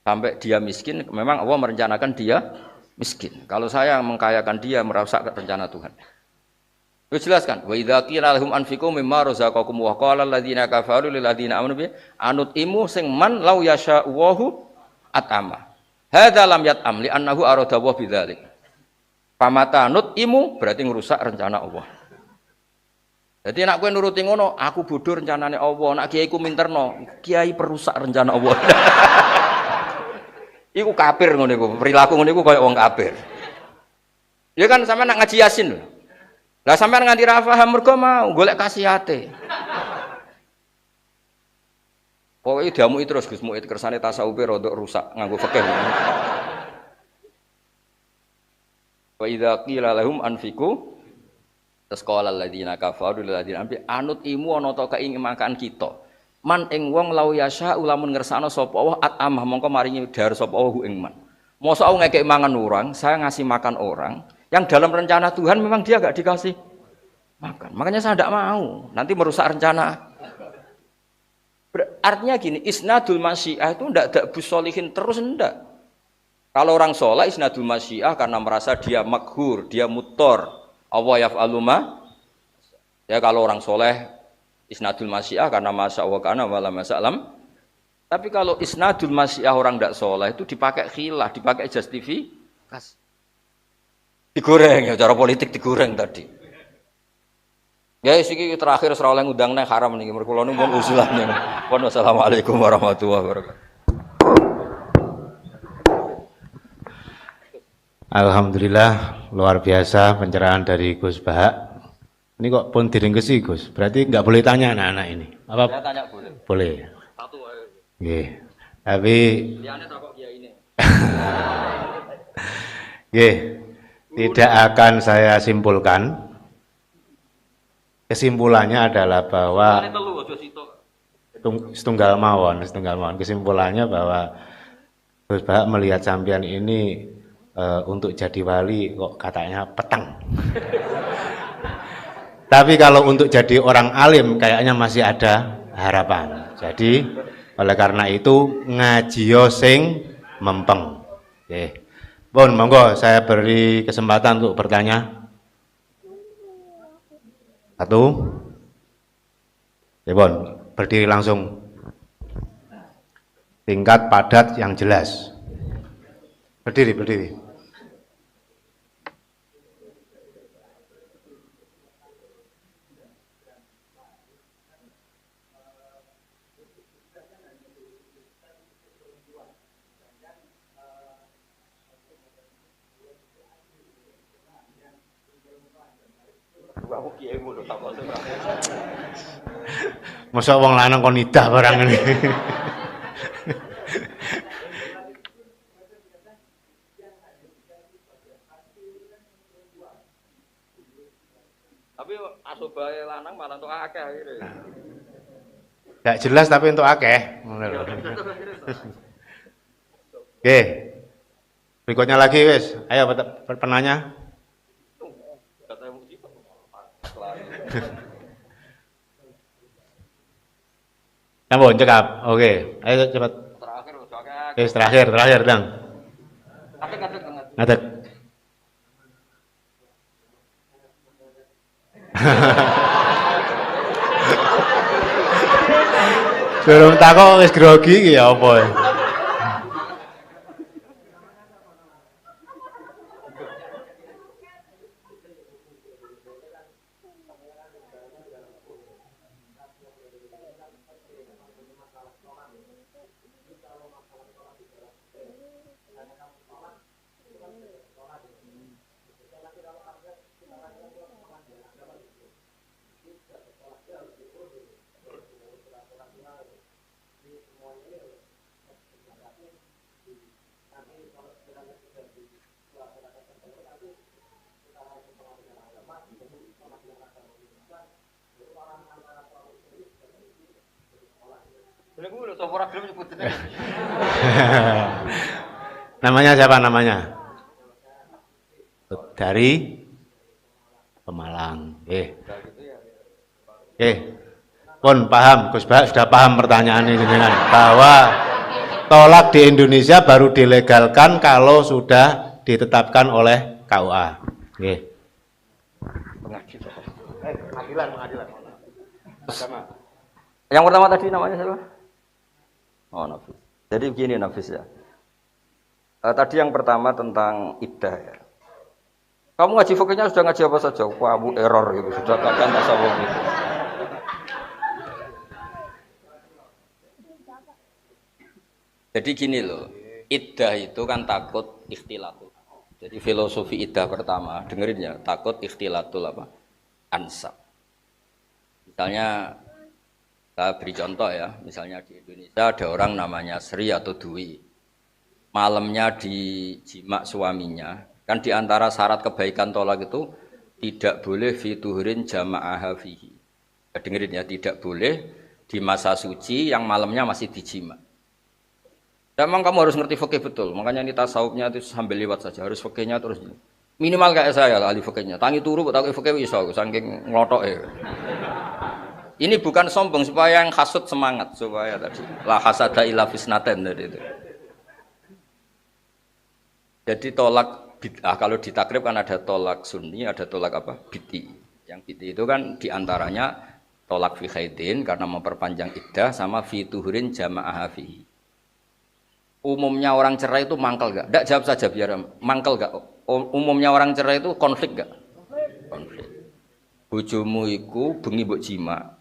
Sampai dia miskin, memang Allah merencanakan dia miskin. Kalau saya mengkayakan dia merusak rencana Tuhan. Itu jelas kan? Wa idza qila lahum anfiqu mimma razaqakum wa qala alladziina kafaru lil ladziina amanu bi anutimu sing man law yasha'u at'ama. Hadza lam yat'am li annahu arada wa bidzalik. Pamata nutimu berarti ngerusak rencana Allah. Jadi nak kowe nuruti ngono, aku bodoh rencanane Allah, nak kiaiku minterno, kiai perusak rencana Allah. Iku kafir ngono iku, perilaku ngono iku koyo wong kafir. Ya kan sampean nak ngaji Yasin lho. Lah sampean nganti ra paham mergo mau golek kasihate. Pokoke diamuki terus Gus Muid kersane tasawufe rodok rusak nganggo fikih. Wa idza qila lahum anfiqu tasqala alladziina kafaru lil ladziina ambi anut imu ana ta keinginan kita. Man ing wong lau yasha ulamun ngersakno sapa Allah atamah mongko maringi dar sapa Allah ing man. Mosok aku ngekek mangan orang, saya ngasih makan orang yang dalam rencana Tuhan memang dia enggak dikasih makan. Makanya saya tidak mau, nanti merusak rencana. Artinya gini, isnadul masyiah itu enggak ada busolihin terus enggak. Kalau orang soleh isnadul masyiah karena merasa dia maghur, dia mutor. Allah yaf'alu ma. Ya kalau orang soleh isnadul masyiah karena masya Allah kana wala masalam. Tapi kalau isnadul masyiah orang tidak soleh itu dipakai khilah, dipakai justifikasi. Digoreng ya, cara politik digoreng tadi. Ya iki terakhir ora oleh ngundang nang haram niki mergo kula nuwun usulane. Wassalamualaikum warahmatullahi wabarakatuh. Alhamdulillah luar biasa pencerahan dari Gus Bahak. Ini kok pun diringkesi Gus. Berarti nggak boleh tanya anak-anak ini. Apa? Saya tanya boleh. Boleh. Satu aja. Nggih. Tapi Liane takok ya ini. nggih. Tidak akan saya simpulkan. Kesimpulannya adalah bahwa setunggal mawon. Kesimpulannya bahwa Gus Bahak melihat sampean ini untuk jadi wali kok katanya petang. Tapi kalau untuk jadi orang alim kayaknya masih ada harapan. Jadi oleh karena itu ngajiyo sing mempeng. Oke. Bon, monggo saya beri kesempatan untuk bertanya. Satu. Ya Bon, berdiri langsung. Tingkat padat yang jelas. Berdiri. Masa wong lanang kon nidah barang ini. Tapi asobae lanang malah untuk akeh akhirnya. Gak jelas tapi untuk akeh. Oke. Berikutnya lagi wis. Ayo penanya. Nampun cekap. Oke. Ayo cepat. Terakhir udah akeh. Wis terakhir, Dang. Ngadeg. Durung takok wis grogi iki ya apa? Namanya siapa namanya? Dari Pemalang. Pun paham, Gus Bah sudah paham pertanyaan ini dengan bahwa tolak di Indonesia baru dilegalkan kalau sudah ditetapkan oleh KUA. Nggih. Pengadilan. Yang pertama tadi namanya siapa? Oh, Nafis. Jadi begini Nafis ya. Tadi yang pertama tentang iddah ya. Kamu ngaji fikihnya sudah ngaji apa saja? Kamu error gitu, sudah kadang tasawuf gitu. Jadi gini loh, iddah itu kan takut ikhtilatul. Jadi filosofi iddah pertama, dengerin ya, takut ikhtilatul apa? Ansab. Misalnya, saya beri contoh ya, misalnya di Indonesia ada orang namanya Sri atau Dwi. Malamnya dijima suaminya, kan diantara syarat kebaikan tolak itu tidak boleh fituhurin jama'ah fihi. Dengerin ya, tidak boleh di masa suci yang malamnya masih dijima. Memang kamu harus ngerti fikih betul, makanya ini tasawufnya itu sambil lewat saja, harus fikihnya terus minimal kayak saya lah ahli fikihnya. Tangi turu tak fikih iso saking nglotoke. Ini bukan sombong supaya yang hasud semangat supaya tadi la hasada illa fisnaten tadi itu. Jadi tolak bid'ah kalau ditakrib kan ada tolak sunni, ada tolak apa? Bid'i. Yang bid'i itu kan diantaranya tolak fi khaidin karena memperpanjang iddah sama fi tuhurin jama'ah fihi. Umumnya orang cerai itu mangkel gak? Tidak jawab saja biar mangkel gak? Umumnya orang cerai itu konflik gak? Konflik. Bojomu iku bengi mbok jima.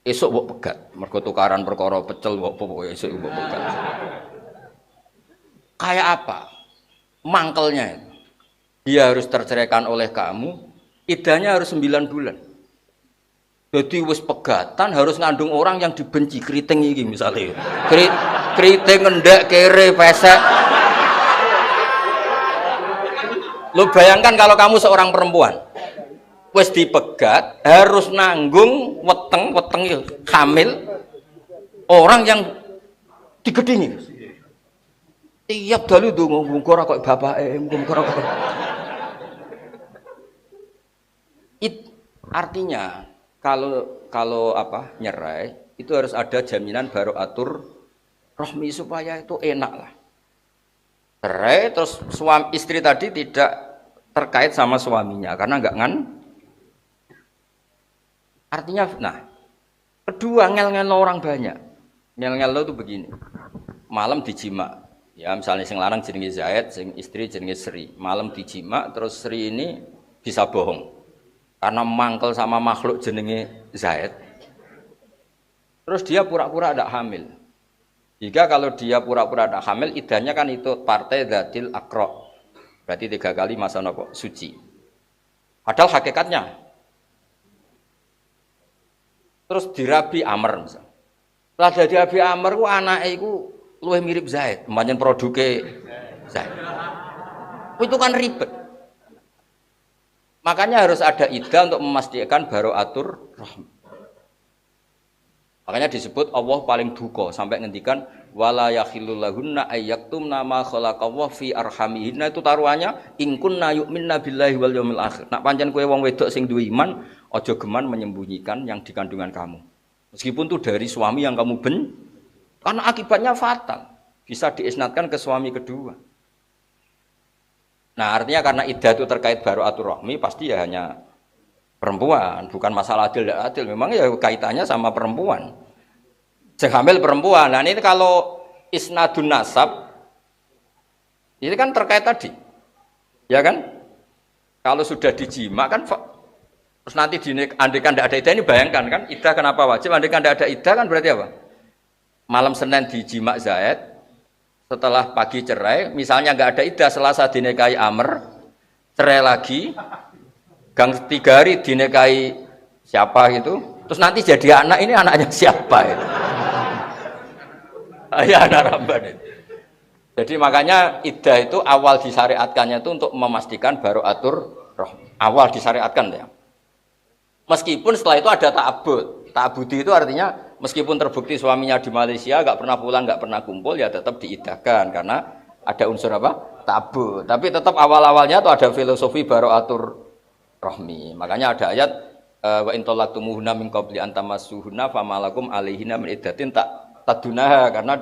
Esok mbok pegat. Mergo tukaran perkara pecel mbok pokoke esok mbok pegat. Kayak apa? Mangkelnya itu. Dia harus terceraikan oleh kamu, iddahnya harus 9 bulan. Jadi wis pegatan harus ngandung orang yang dibenci keriting iki misalnya. Keriting ngendek kere pesek. Lu bayangkan kalau kamu seorang perempuan wis dipegat harus nanggung weteng hamil orang yang digedingi. Tiap dalu ndonga muga ora kok bapake, muga ora kok. Artinya kalau apa nyerai itu harus ada jaminan barokatur rohmi supaya itu enak lah. Cerai terus suami istri tadi tidak terkait sama suaminya karena enggak ngan. Artinya, nah kedua ngel-ngel orang banyak. Ngel-ngel itu begini, malam dijima. Ya misalnya sing lanang jenenge Zaid, sing istri jenenge Sri. Malam dijima terus Sri ini bisa bohong. Karena mangkel sama makhluk jenenge Zaid. Terus dia pura-pura ada hamil. Jika kalau dia pura-pura ada hamil, iddahnya kan itu partai dzatil aqra. Berarti 3 kali masa nopo suci. Padahal hakikatnya. Terus dirabi Amr misalnya. Setelah jadi Abi Amr ku anake iku luwih mirip Zaid, pancen produke Zaid. Itu kan ribet. Makanya harus ada iddah untuk memastikan barokatur rahim. Makanya disebut Allah paling duka sampai ngendikan wala yakhillul lahunna ayyaktumna ma khalaqallahu fi arhamihinna, itu taruhannya in kunna yu'minna billahi wal yaumil akhir. Nak pancen kowe wong wedok sing duwe iman, aja geman menyembunyikan yang di kandungan kamu. Meskipun itu dari suami yang kamu karena akibatnya fatal. Bisa diisnadkan ke suami kedua. Nah artinya karena iddah itu terkait barokatur rahmi, pasti ya hanya perempuan, bukan masalah adil dan adil. Memang ya kaitannya sama perempuan. Sing hamil perempuan. Nah, ini kalau isnadun nasab ini kan terkait tadi. Ya kan? Kalau sudah dijima kan terus nanti andekan tidak ada iddah ini bayangkan kan iddah kenapa wajib? Andekan tidak ada iddah kan berarti apa? Malam Senin dijima Zaid, setelah pagi cerai, misalnya nggak ada iddah, Selasa dinikahi Amr, cerai lagi, gang 3 hari dinikahi siapa gitu, terus nanti jadi anak ini anaknya siapa itu? Ya anak Ramban itu. Jadi makanya iddah itu awal disyariatkannya itu untuk memastikan baro'atur roh. Awal disyariatkan ya. Meskipun setelah itu ada ta'abud. Ta'abudi itu artinya meskipun terbukti suaminya di Malaysia, nggak pernah pulang, nggak pernah kumpul, ya tetap diiddahkan karena ada unsur apa? Ta'abud. Tapi tetap awal-awalnya itu ada filosofi baro'atur rohmi. Makanya ada ayat wa in talaqtumuhunna min qabli an tamassuhunna famalakum alaihinna min iddatin tadunaha, karena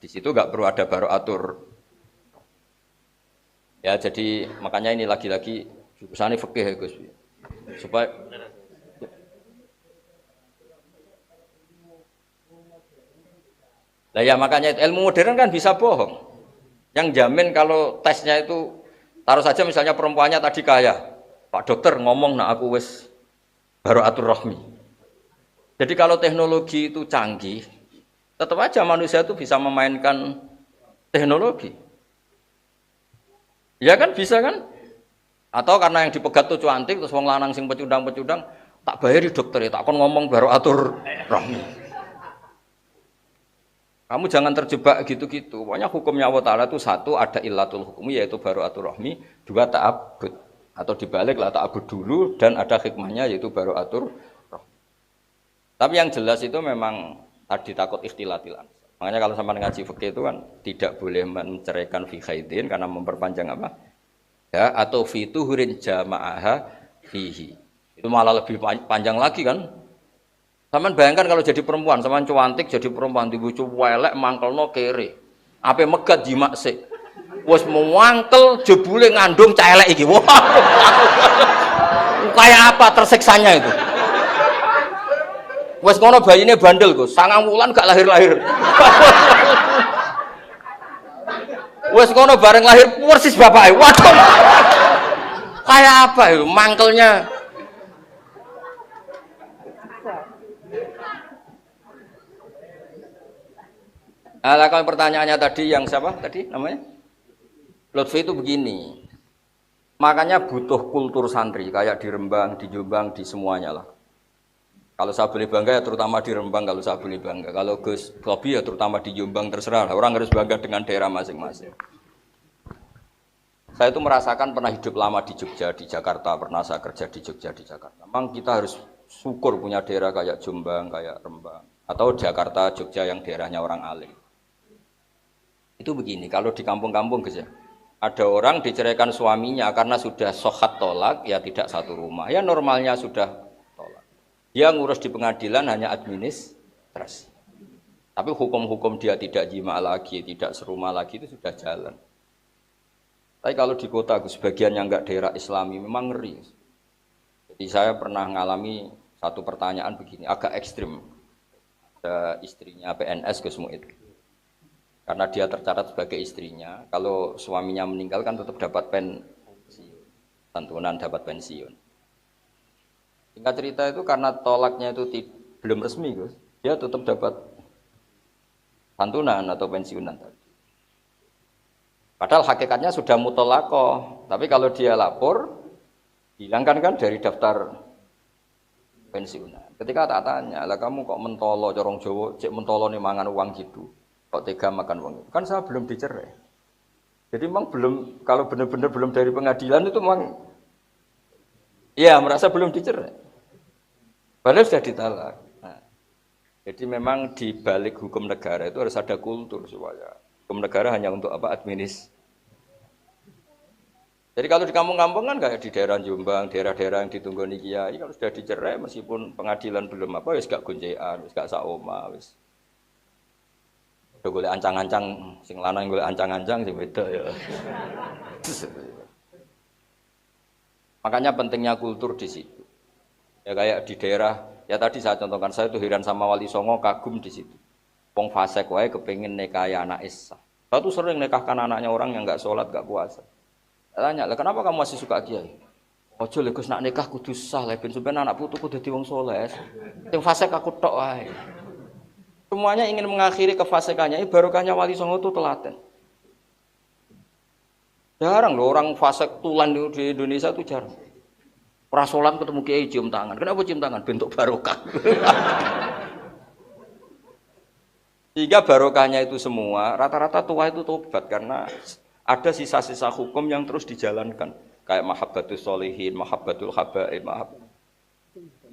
di situ nggak perlu ada baro'atur. Ya jadi makanya ini lagi-lagi jurusannya fikih ya Gus. Supaya lah ya makanya ilmu modern kan bisa bohong. Yang jamin kalau tesnya itu taruh saja misalnya perempuannya tadi kaya, Pak dokter ngomong nah aku wis baro'atur rohmi. Jadi kalau teknologi itu canggih, tetap aja manusia itu bisa memainkan teknologi. Ya kan bisa kan? Atau karena yang dipegat tuh cantik terus wong lanang sing pecundang-pecundang tak bayari dokter ya, tak kon ngomong baro'atur rohmi. Kamu jangan terjebak gitu-gitu. Pokoknya hukumnya Allah Ta'ala itu satu, ada illatul hukmi, yaitu baro'atur rohmi. Dua, ta'abud. Atau dibalik lah, ta'abud dulu. Dan ada hikmahnya, yaitu baro'atur rohmi. Tapi yang jelas itu memang tadi takut ikhtilatil ansab. Makanya kalau sama ngaji fikih itu kan tidak boleh menceraikan fi khaidin karena memperpanjang apa? Ya, atau fi tuhurin jama'aha fihi. Itu malah lebih panjang lagi kan? Saman bayangkan kalau jadi perempuan, saman cuantik jadi perempuan dibucu welek mangkelno kere. Ape megat jimak sik. Wis mewangkel jebule ngandung cah elek iki. Wah. Kayak apa tersiksanya itu? Wis ngono bayine bandel, Gus. 9 wulan gak lahir-lahir. Wis ngono bareng lahir persis bapake. Waduh. Kayak apa itu mangkelnya? Nah, kalau pertanyaannya tadi yang siapa tadi namanya? Lutfi itu begini. Makanya butuh kultur santri kayak di Rembang, di Jombang, di semuanya lah. Kalau saya boleh bangga ya terutama di Rembang kalau saya boleh bangga. Kalau Gus Robi ya terutama di Jombang terserah lah. Orang harus bangga dengan daerah masing-masing. Saya itu merasakan pernah hidup lama di Jogja, di Jakarta, pernah saya kerja di Jogja, di Jakarta. Memang kita harus syukur punya daerah kayak Jombang, kayak Rembang. Atau Jakarta, Jogja yang daerahnya orang alim. Itu begini, kalau di kampung-kampung Gus ya, ada orang diceraikan suaminya karena sudah sohat tolak, ya tidak satu rumah. Ya normalnya sudah tolak. Dia ngurus di pengadilan hanya administrasi. Tapi hukum-hukum dia tidak jima lagi, tidak serumah lagi itu sudah jalan. Tapi kalau di kota Gus, sebagian yang enggak daerah Islami memang ngeri. Jadi saya pernah mengalami satu pertanyaan begini, agak ekstrim. Ada istrinya PNS Gus Muid. Karena dia tercatat sebagai istrinya, kalau suaminya meninggal kan tetap dapat pensiun, santunan dapat pensiun. Singkat cerita itu karena tolaknya itu belum resmi, Gus, dia tetap dapat santunan atau pensiunan tadi. Padahal hakikatnya sudah mutolakoh, tapi kalau dia lapor, hilangkan kan dari daftar pensiunan. Ketika tak tanya, lah kamu kok mentolo, corong Jawa, cek mentolo nih mangan uang gitu. Kok tega makan uang itu? Kan saya belum dicerai. Jadi memang belum, kalau benar-benar belum dari pengadilan itu memang, ya merasa belum dicerai. Padahal sudah ditalak. Nah, jadi memang di balik hukum negara itu harus ada kultur supaya hukum negara hanya untuk apa? Administrasi. Jadi kalau di kampung-kampung kan kayak di daerah Jombang, daerah-daerah yang ditunggoni kiai, kalau sudah dicerai meskipun pengadilan belum apa, wis gak goncekan, wis gak saoma, wis. Udah golek ancang-ancang, sing lanang golek ancang-ancang sing beda ya. Makanya pentingnya kultur di situ. Ya kayak di daerah, ya tadi saya contohkan, saya tuh heran sama Wali Songo, kagum di situ. Wong fasik wae kepengin nikahi anak Isa. Saya tuh sering nikahkan anaknya orang yang nggak sholat, nggak puasa. Saya tanya, lah kenapa kamu masih suka kiai? Ojo lek Gus nak nikah kudu sah, lek ben sampean anak putuku dadi wong saleh. Sing fasik aku tok wae. Semuanya ingin mengakhiri kefasikannya, barokahnya Wali Songo itu telaten. Jarang loh orang fasik tulan di Indonesia itu jarang. Ora sholat ketemu kiai cium tangan. Kenapa cium tangan? Bentuk barokah. Sehingga barokahnya itu semua, rata-rata tua itu tobat karena ada sisa-sisa hukum yang terus dijalankan. Kayak mahabbatus sholihin, mahabbatul habaib,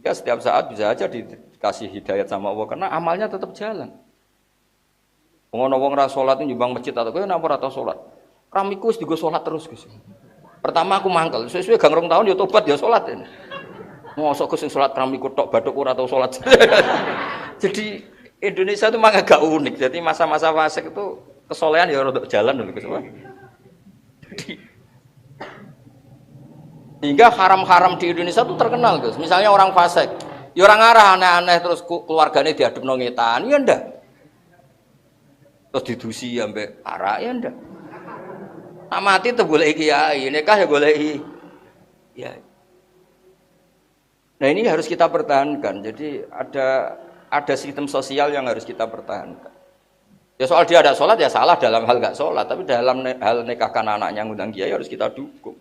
ya setiap saat bisa aja dikasih hidayat sama Allah karena amalnya tetap jalan. Wong ra salat nyumbang masjid atau kowe napa ora tau salat? Ramiku wis digo salat terus, Gus. Pertama aku mangkel, suwe-suwe gang rong tahun ya tobat ya salat. Mosok Gus sing salat ramiku tok baduk ora tau salat. Jadi Indonesia itu memang agak unik. Jadi masa-masa fasik itu kesolehan ya rodok jalan dulu Gus. Jadi hingga haram-haram di Indonesia itu terkenal Gus. Misalnya orang fasik, ya orang arah aneh-aneh terus keluarganya diadep nongetan, ya ndak. Terus didusi ambek arak, ya ndak. Nak mati tuh golek kiai, nikah ya golek kiai. Nah ini harus kita pertahankan. Jadi ada sistem sosial yang harus kita pertahankan. Ya soal dia ada sholat ya salah dalam hal nggak sholat, tapi dalam hal nikahkan anaknya ngundang kiai harus kita dukung.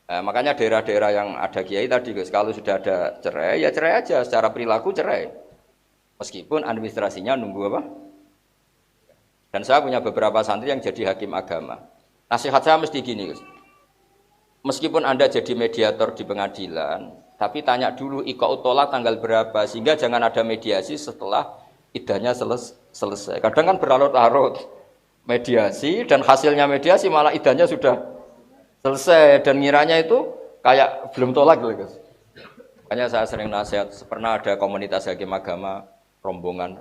Makanya daerah-daerah yang ada kiai tadi, Gus, kalau sudah ada cerai, ya cerai aja. Secara perilaku cerai. Meskipun administrasinya nunggu apa? Dan saya punya beberapa santri yang jadi hakim agama. Nasihat saya mesti gini, Gus. Meskipun Anda jadi mediator di pengadilan, tapi tanya dulu iqa'ut tolak tanggal berapa, sehingga jangan ada mediasi setelah idahnya selesai. Kadang kan berlarut-larut mediasi, dan hasilnya mediasi malah idahnya sudah selesai dan ngiranya itu kayak belum tolak gitu, Gus. Makanya saya sering nasihat, pernah ada komunitas hakim agama rombongan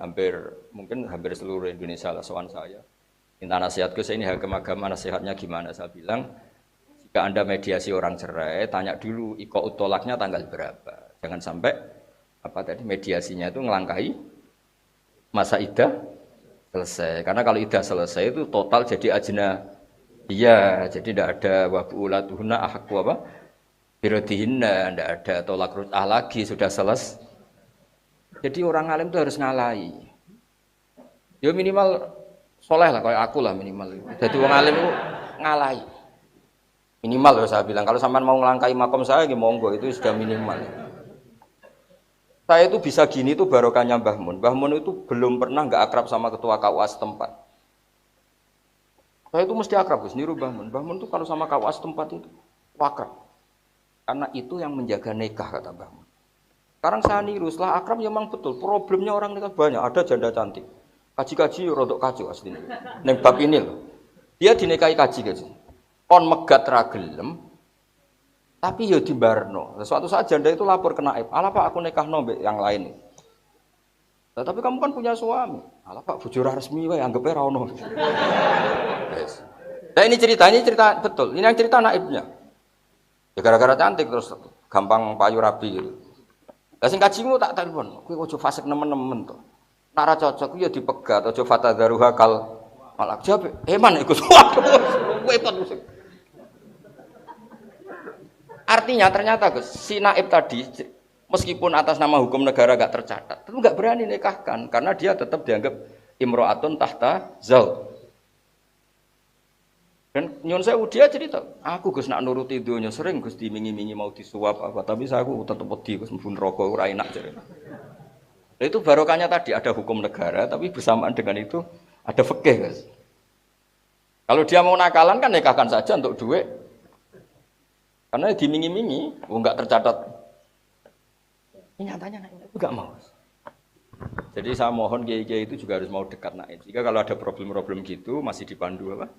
mungkin hampir seluruh Indonesia lah soal saya. Minta nasihat Gus, ini hakim agama nasihatnya gimana? Saya bilang, jika Anda mediasi orang cerai, tanya dulu iqa'ut tolaknya tanggal berapa. Jangan sampai mediasinya itu ngelangkahi masa iddah selesai. Karena kalau iddah selesai itu total jadi ajna. Iya, jadi tidak ada wabu'ulatuhunna ahaqu apa? Birodihinna, tidak ada tolak ruj'ah lagi, sudah selesai. Jadi orang alim itu harus ngalahi. Ya minimal soleh lah, kayak aku lah minimal. Jadi orang alim itu ngalahi. Minimal loh saya bilang, kalau sampean mau ngelangkai makom saya, ya monggo, itu sudah minimal. Saya itu bisa gini itu barokahnya Mbah Mun. Mbah Mun itu belum pernah nggak akrab sama ketua KUA setempat. Saya itu mesti akrab, Gus, niru Mbah Mun. Mbah Mun itu kalau sama KUA setempat itu akrab. Karena itu yang menjaga nikah, kata Mbah Mun. Sekarang saya niru, setelah akrab ya memang betul. Problemnya orang nikah banyak, ada janda cantik. Kaji-kaji rodok kacau aslinya. Neng bab ini loh. Dia dinikahi kaji. On megat ragelem, tapi ya dibarno. Suatu saat janda itu lapor ke naib, "Alah Pak, aku nikah nombek yang lain." Nah, tapi kamu kan punya suami. "Alah Pak, bojo resmi wae, anggapnya ra ono." Yes. Nah ini cerita betul. Ini yang cerita naibnya. Ya gara-gara cantik terus gampang payu rabi gitu. Lah sing kajimu tak telepon, kowe ojo fasik nemen-nemen to. Nek ora cocok ya dipegat, ojo fatadzaruha kal malak. Jawab, "Man iku waduh, repot musik." Artinya ternyata Gus, si naib tadi meskipun atas nama hukum negara gak tercatat, itu gak berani nikahkan karena dia tetap dianggap imro'atun tahta zauj. Dan nyun sewu dia cerita, aku Gus nak nuruti dunia sering Gus dimingi-mingi mau disuap apa, tapi saya aku tetap wedi Gus mbun rokok ora enak jare. Nah, itu barokahnya tadi ada hukum negara, tapi bersamaan dengan itu ada fikih Gus. Kalau dia mau nakalan kan nikahkan saja untuk duit. Karena dimingi-mingi, enggak tercatat. Ini nyatanya naib itu enggak mau. Jadi saya mohon kiai-kiai itu juga harus mau dekat naib. Jika kalau ada problem-problem gitu masih dipandu apa?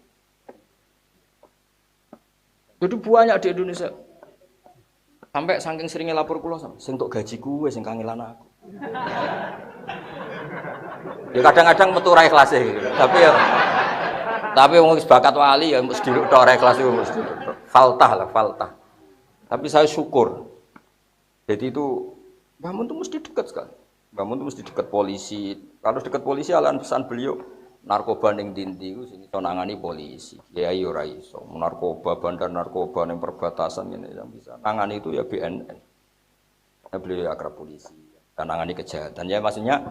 Jadi banyak di Indonesia. Sampai saking seringnya lapor kula sama, sing tok gajiku wis sing kangelan aku. Ya kadang-kadang metu ra ikhlas gitu. Tapi wong wis bakat wali ya mesti tok ra ikhlas iku mesti. Faltah. Tapi saya syukur. Jadi itu Mbah Mun itu mesti dekat sekali. Mbah Mun itu mesti dekat polisi. Kalau dekat polisi alasan pesan beliau narkoba ning ndi iku sing iso nangani polisi. Kiai ora iso. Narkoba bandar narkoba ning perbatasan ngene yang bisa. Nangani itu ya BNN. Ya, beliau akrab polisi. Dan nangani kejahatan. Ya maksudnya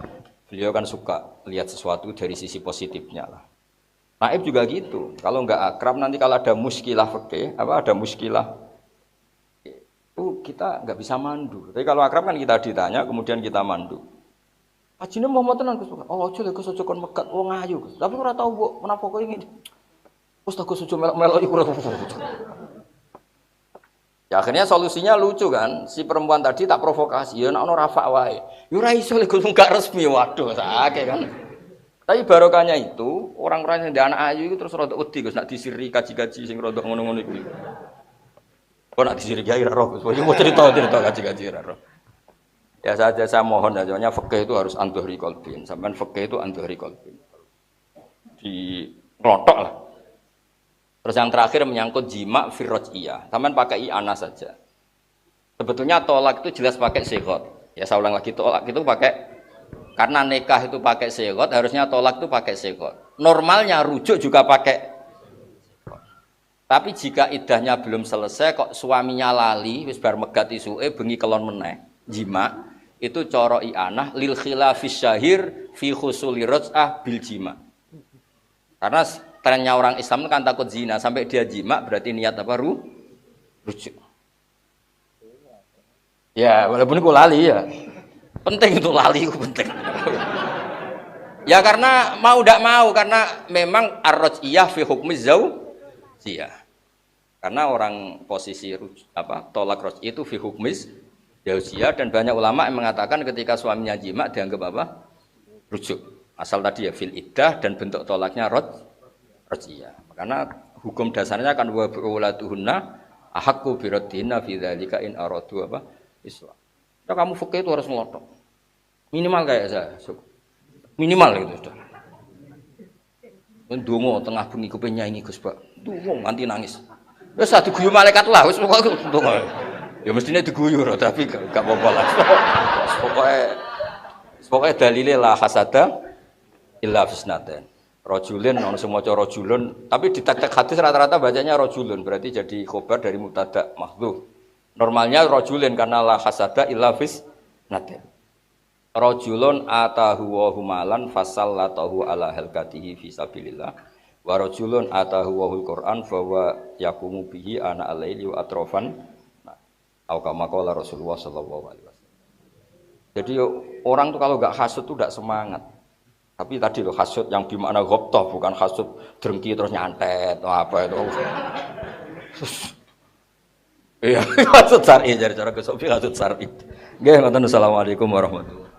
beliau kan suka lihat sesuatu dari sisi positifnya lah. Naib juga gitu. Kalau nggak akrab nanti kalau ada muskilah fikih, ada muskilah itu kita nggak bisa mandu. Tapi kalau akrab kan kita ditanya, kemudian kita mandu. Ajine mau tenan Gus. Oh, aja lek Gus aja kon megat wong ayu Gus. Tapi ora tau mbok menapa kok ingin. Gus tak Gus aja melok-melok iku ora. Ya akhirnya solusinya lucu kan. Si perempuan tadi tak provokasi, ya nek ono rafak wae. Ya ora iso lek Gus enggak resmi waduh sakake kan. Tapi barokahnya itu orang-orang yang di anak ayu itu terus rodok wedi Gus nak disiri kaji-kaji sing rodok ngono-ngono iku. Kok nak disiri kiai ra roh Gus. Yo mau cerita kaji-kaji ra roh. Ya saya mohon aja, fikih itu harus antuhri qalbin. Sampean fikih itu antuhri qalbin. Di ngelotok lah. Terus yang terakhir menyangkut jima firrojiyah. Sampean pakai i'ana saja. Sebetulnya tolak itu jelas pakai sighot. Ya saya ulang lagi, tolak itu pakai, karena nikah itu pakai sighot, harusnya tolak itu pakai sighot. Normalnya rujuk juga pakai sighot. Tapi jika idahnya belum selesai kok suaminya lali wis bar megat isuke bengi kelon meneh jima, itu coro i'anah lil khilafis syahir fi khusuli raj'ah bil jima. Karena trennya orang Islam kan takut zina, sampai dia jima berarti niat apa? Rujuk. Ya, walaupun itu lali ya. Penting itu lali itu penting. Ya karena mau tidak mau, karena memang ar-raj'iyah fi hukmi zaujiyah. Karena orang posisi tolak raj'i itu fi hukmi zaujiyah, dan banyak ulama yang mengatakan ketika suaminya jima dianggap apa? Rujuk. Asal tadi ya fil iddah dan bentuk tolaknya raj'iyah. Karena hukum dasarnya kan wa bi'ulatuhunna ahaqqu biraddihinna fi dzalika in aradu Islam. Ya kamu fikih itu harus melotok. Minimal kayak saya. Minimal itu sudah. Ndonga tengah bengi kepen nyanyi Gus Pak. Ndonga nganti nangis. Wis diguyu malaikat lah wis pokoke ndonga. Ya mestinya diguyu tapi gak apa-apa lah. Pokoknya dalile la hasada illa fisnaten. Rajulun ono sing maca rajulun, tapi di tek-tek hadis rata-rata bacanya rajulun, berarti jadi khobar dari mubtada mahdhuf. Normalnya rajulun karena la hasada illa fisnaten. Rajulun atahu wa humalan fasallatahu ala halqatihi fi sabilillah. Wa rajulun atahu wa Qur'an fa wa yaqumu bihi ana al-laili wa atrafan. Atau kama qala Rasulullah sallallahu alaihi wasallam. Jadi orang tuh kalau enggak hasud tuh enggak semangat. Tapi tadi loh hasud yang bermakna ghabthah, bukan hasud drengki terus nyantet atau apa itu. Iya, hasud syar'i, jadi cara kesofi hasud syar'i. Nggih, ngoten. Assalamualaikum warahmatullahi wabarakatuh.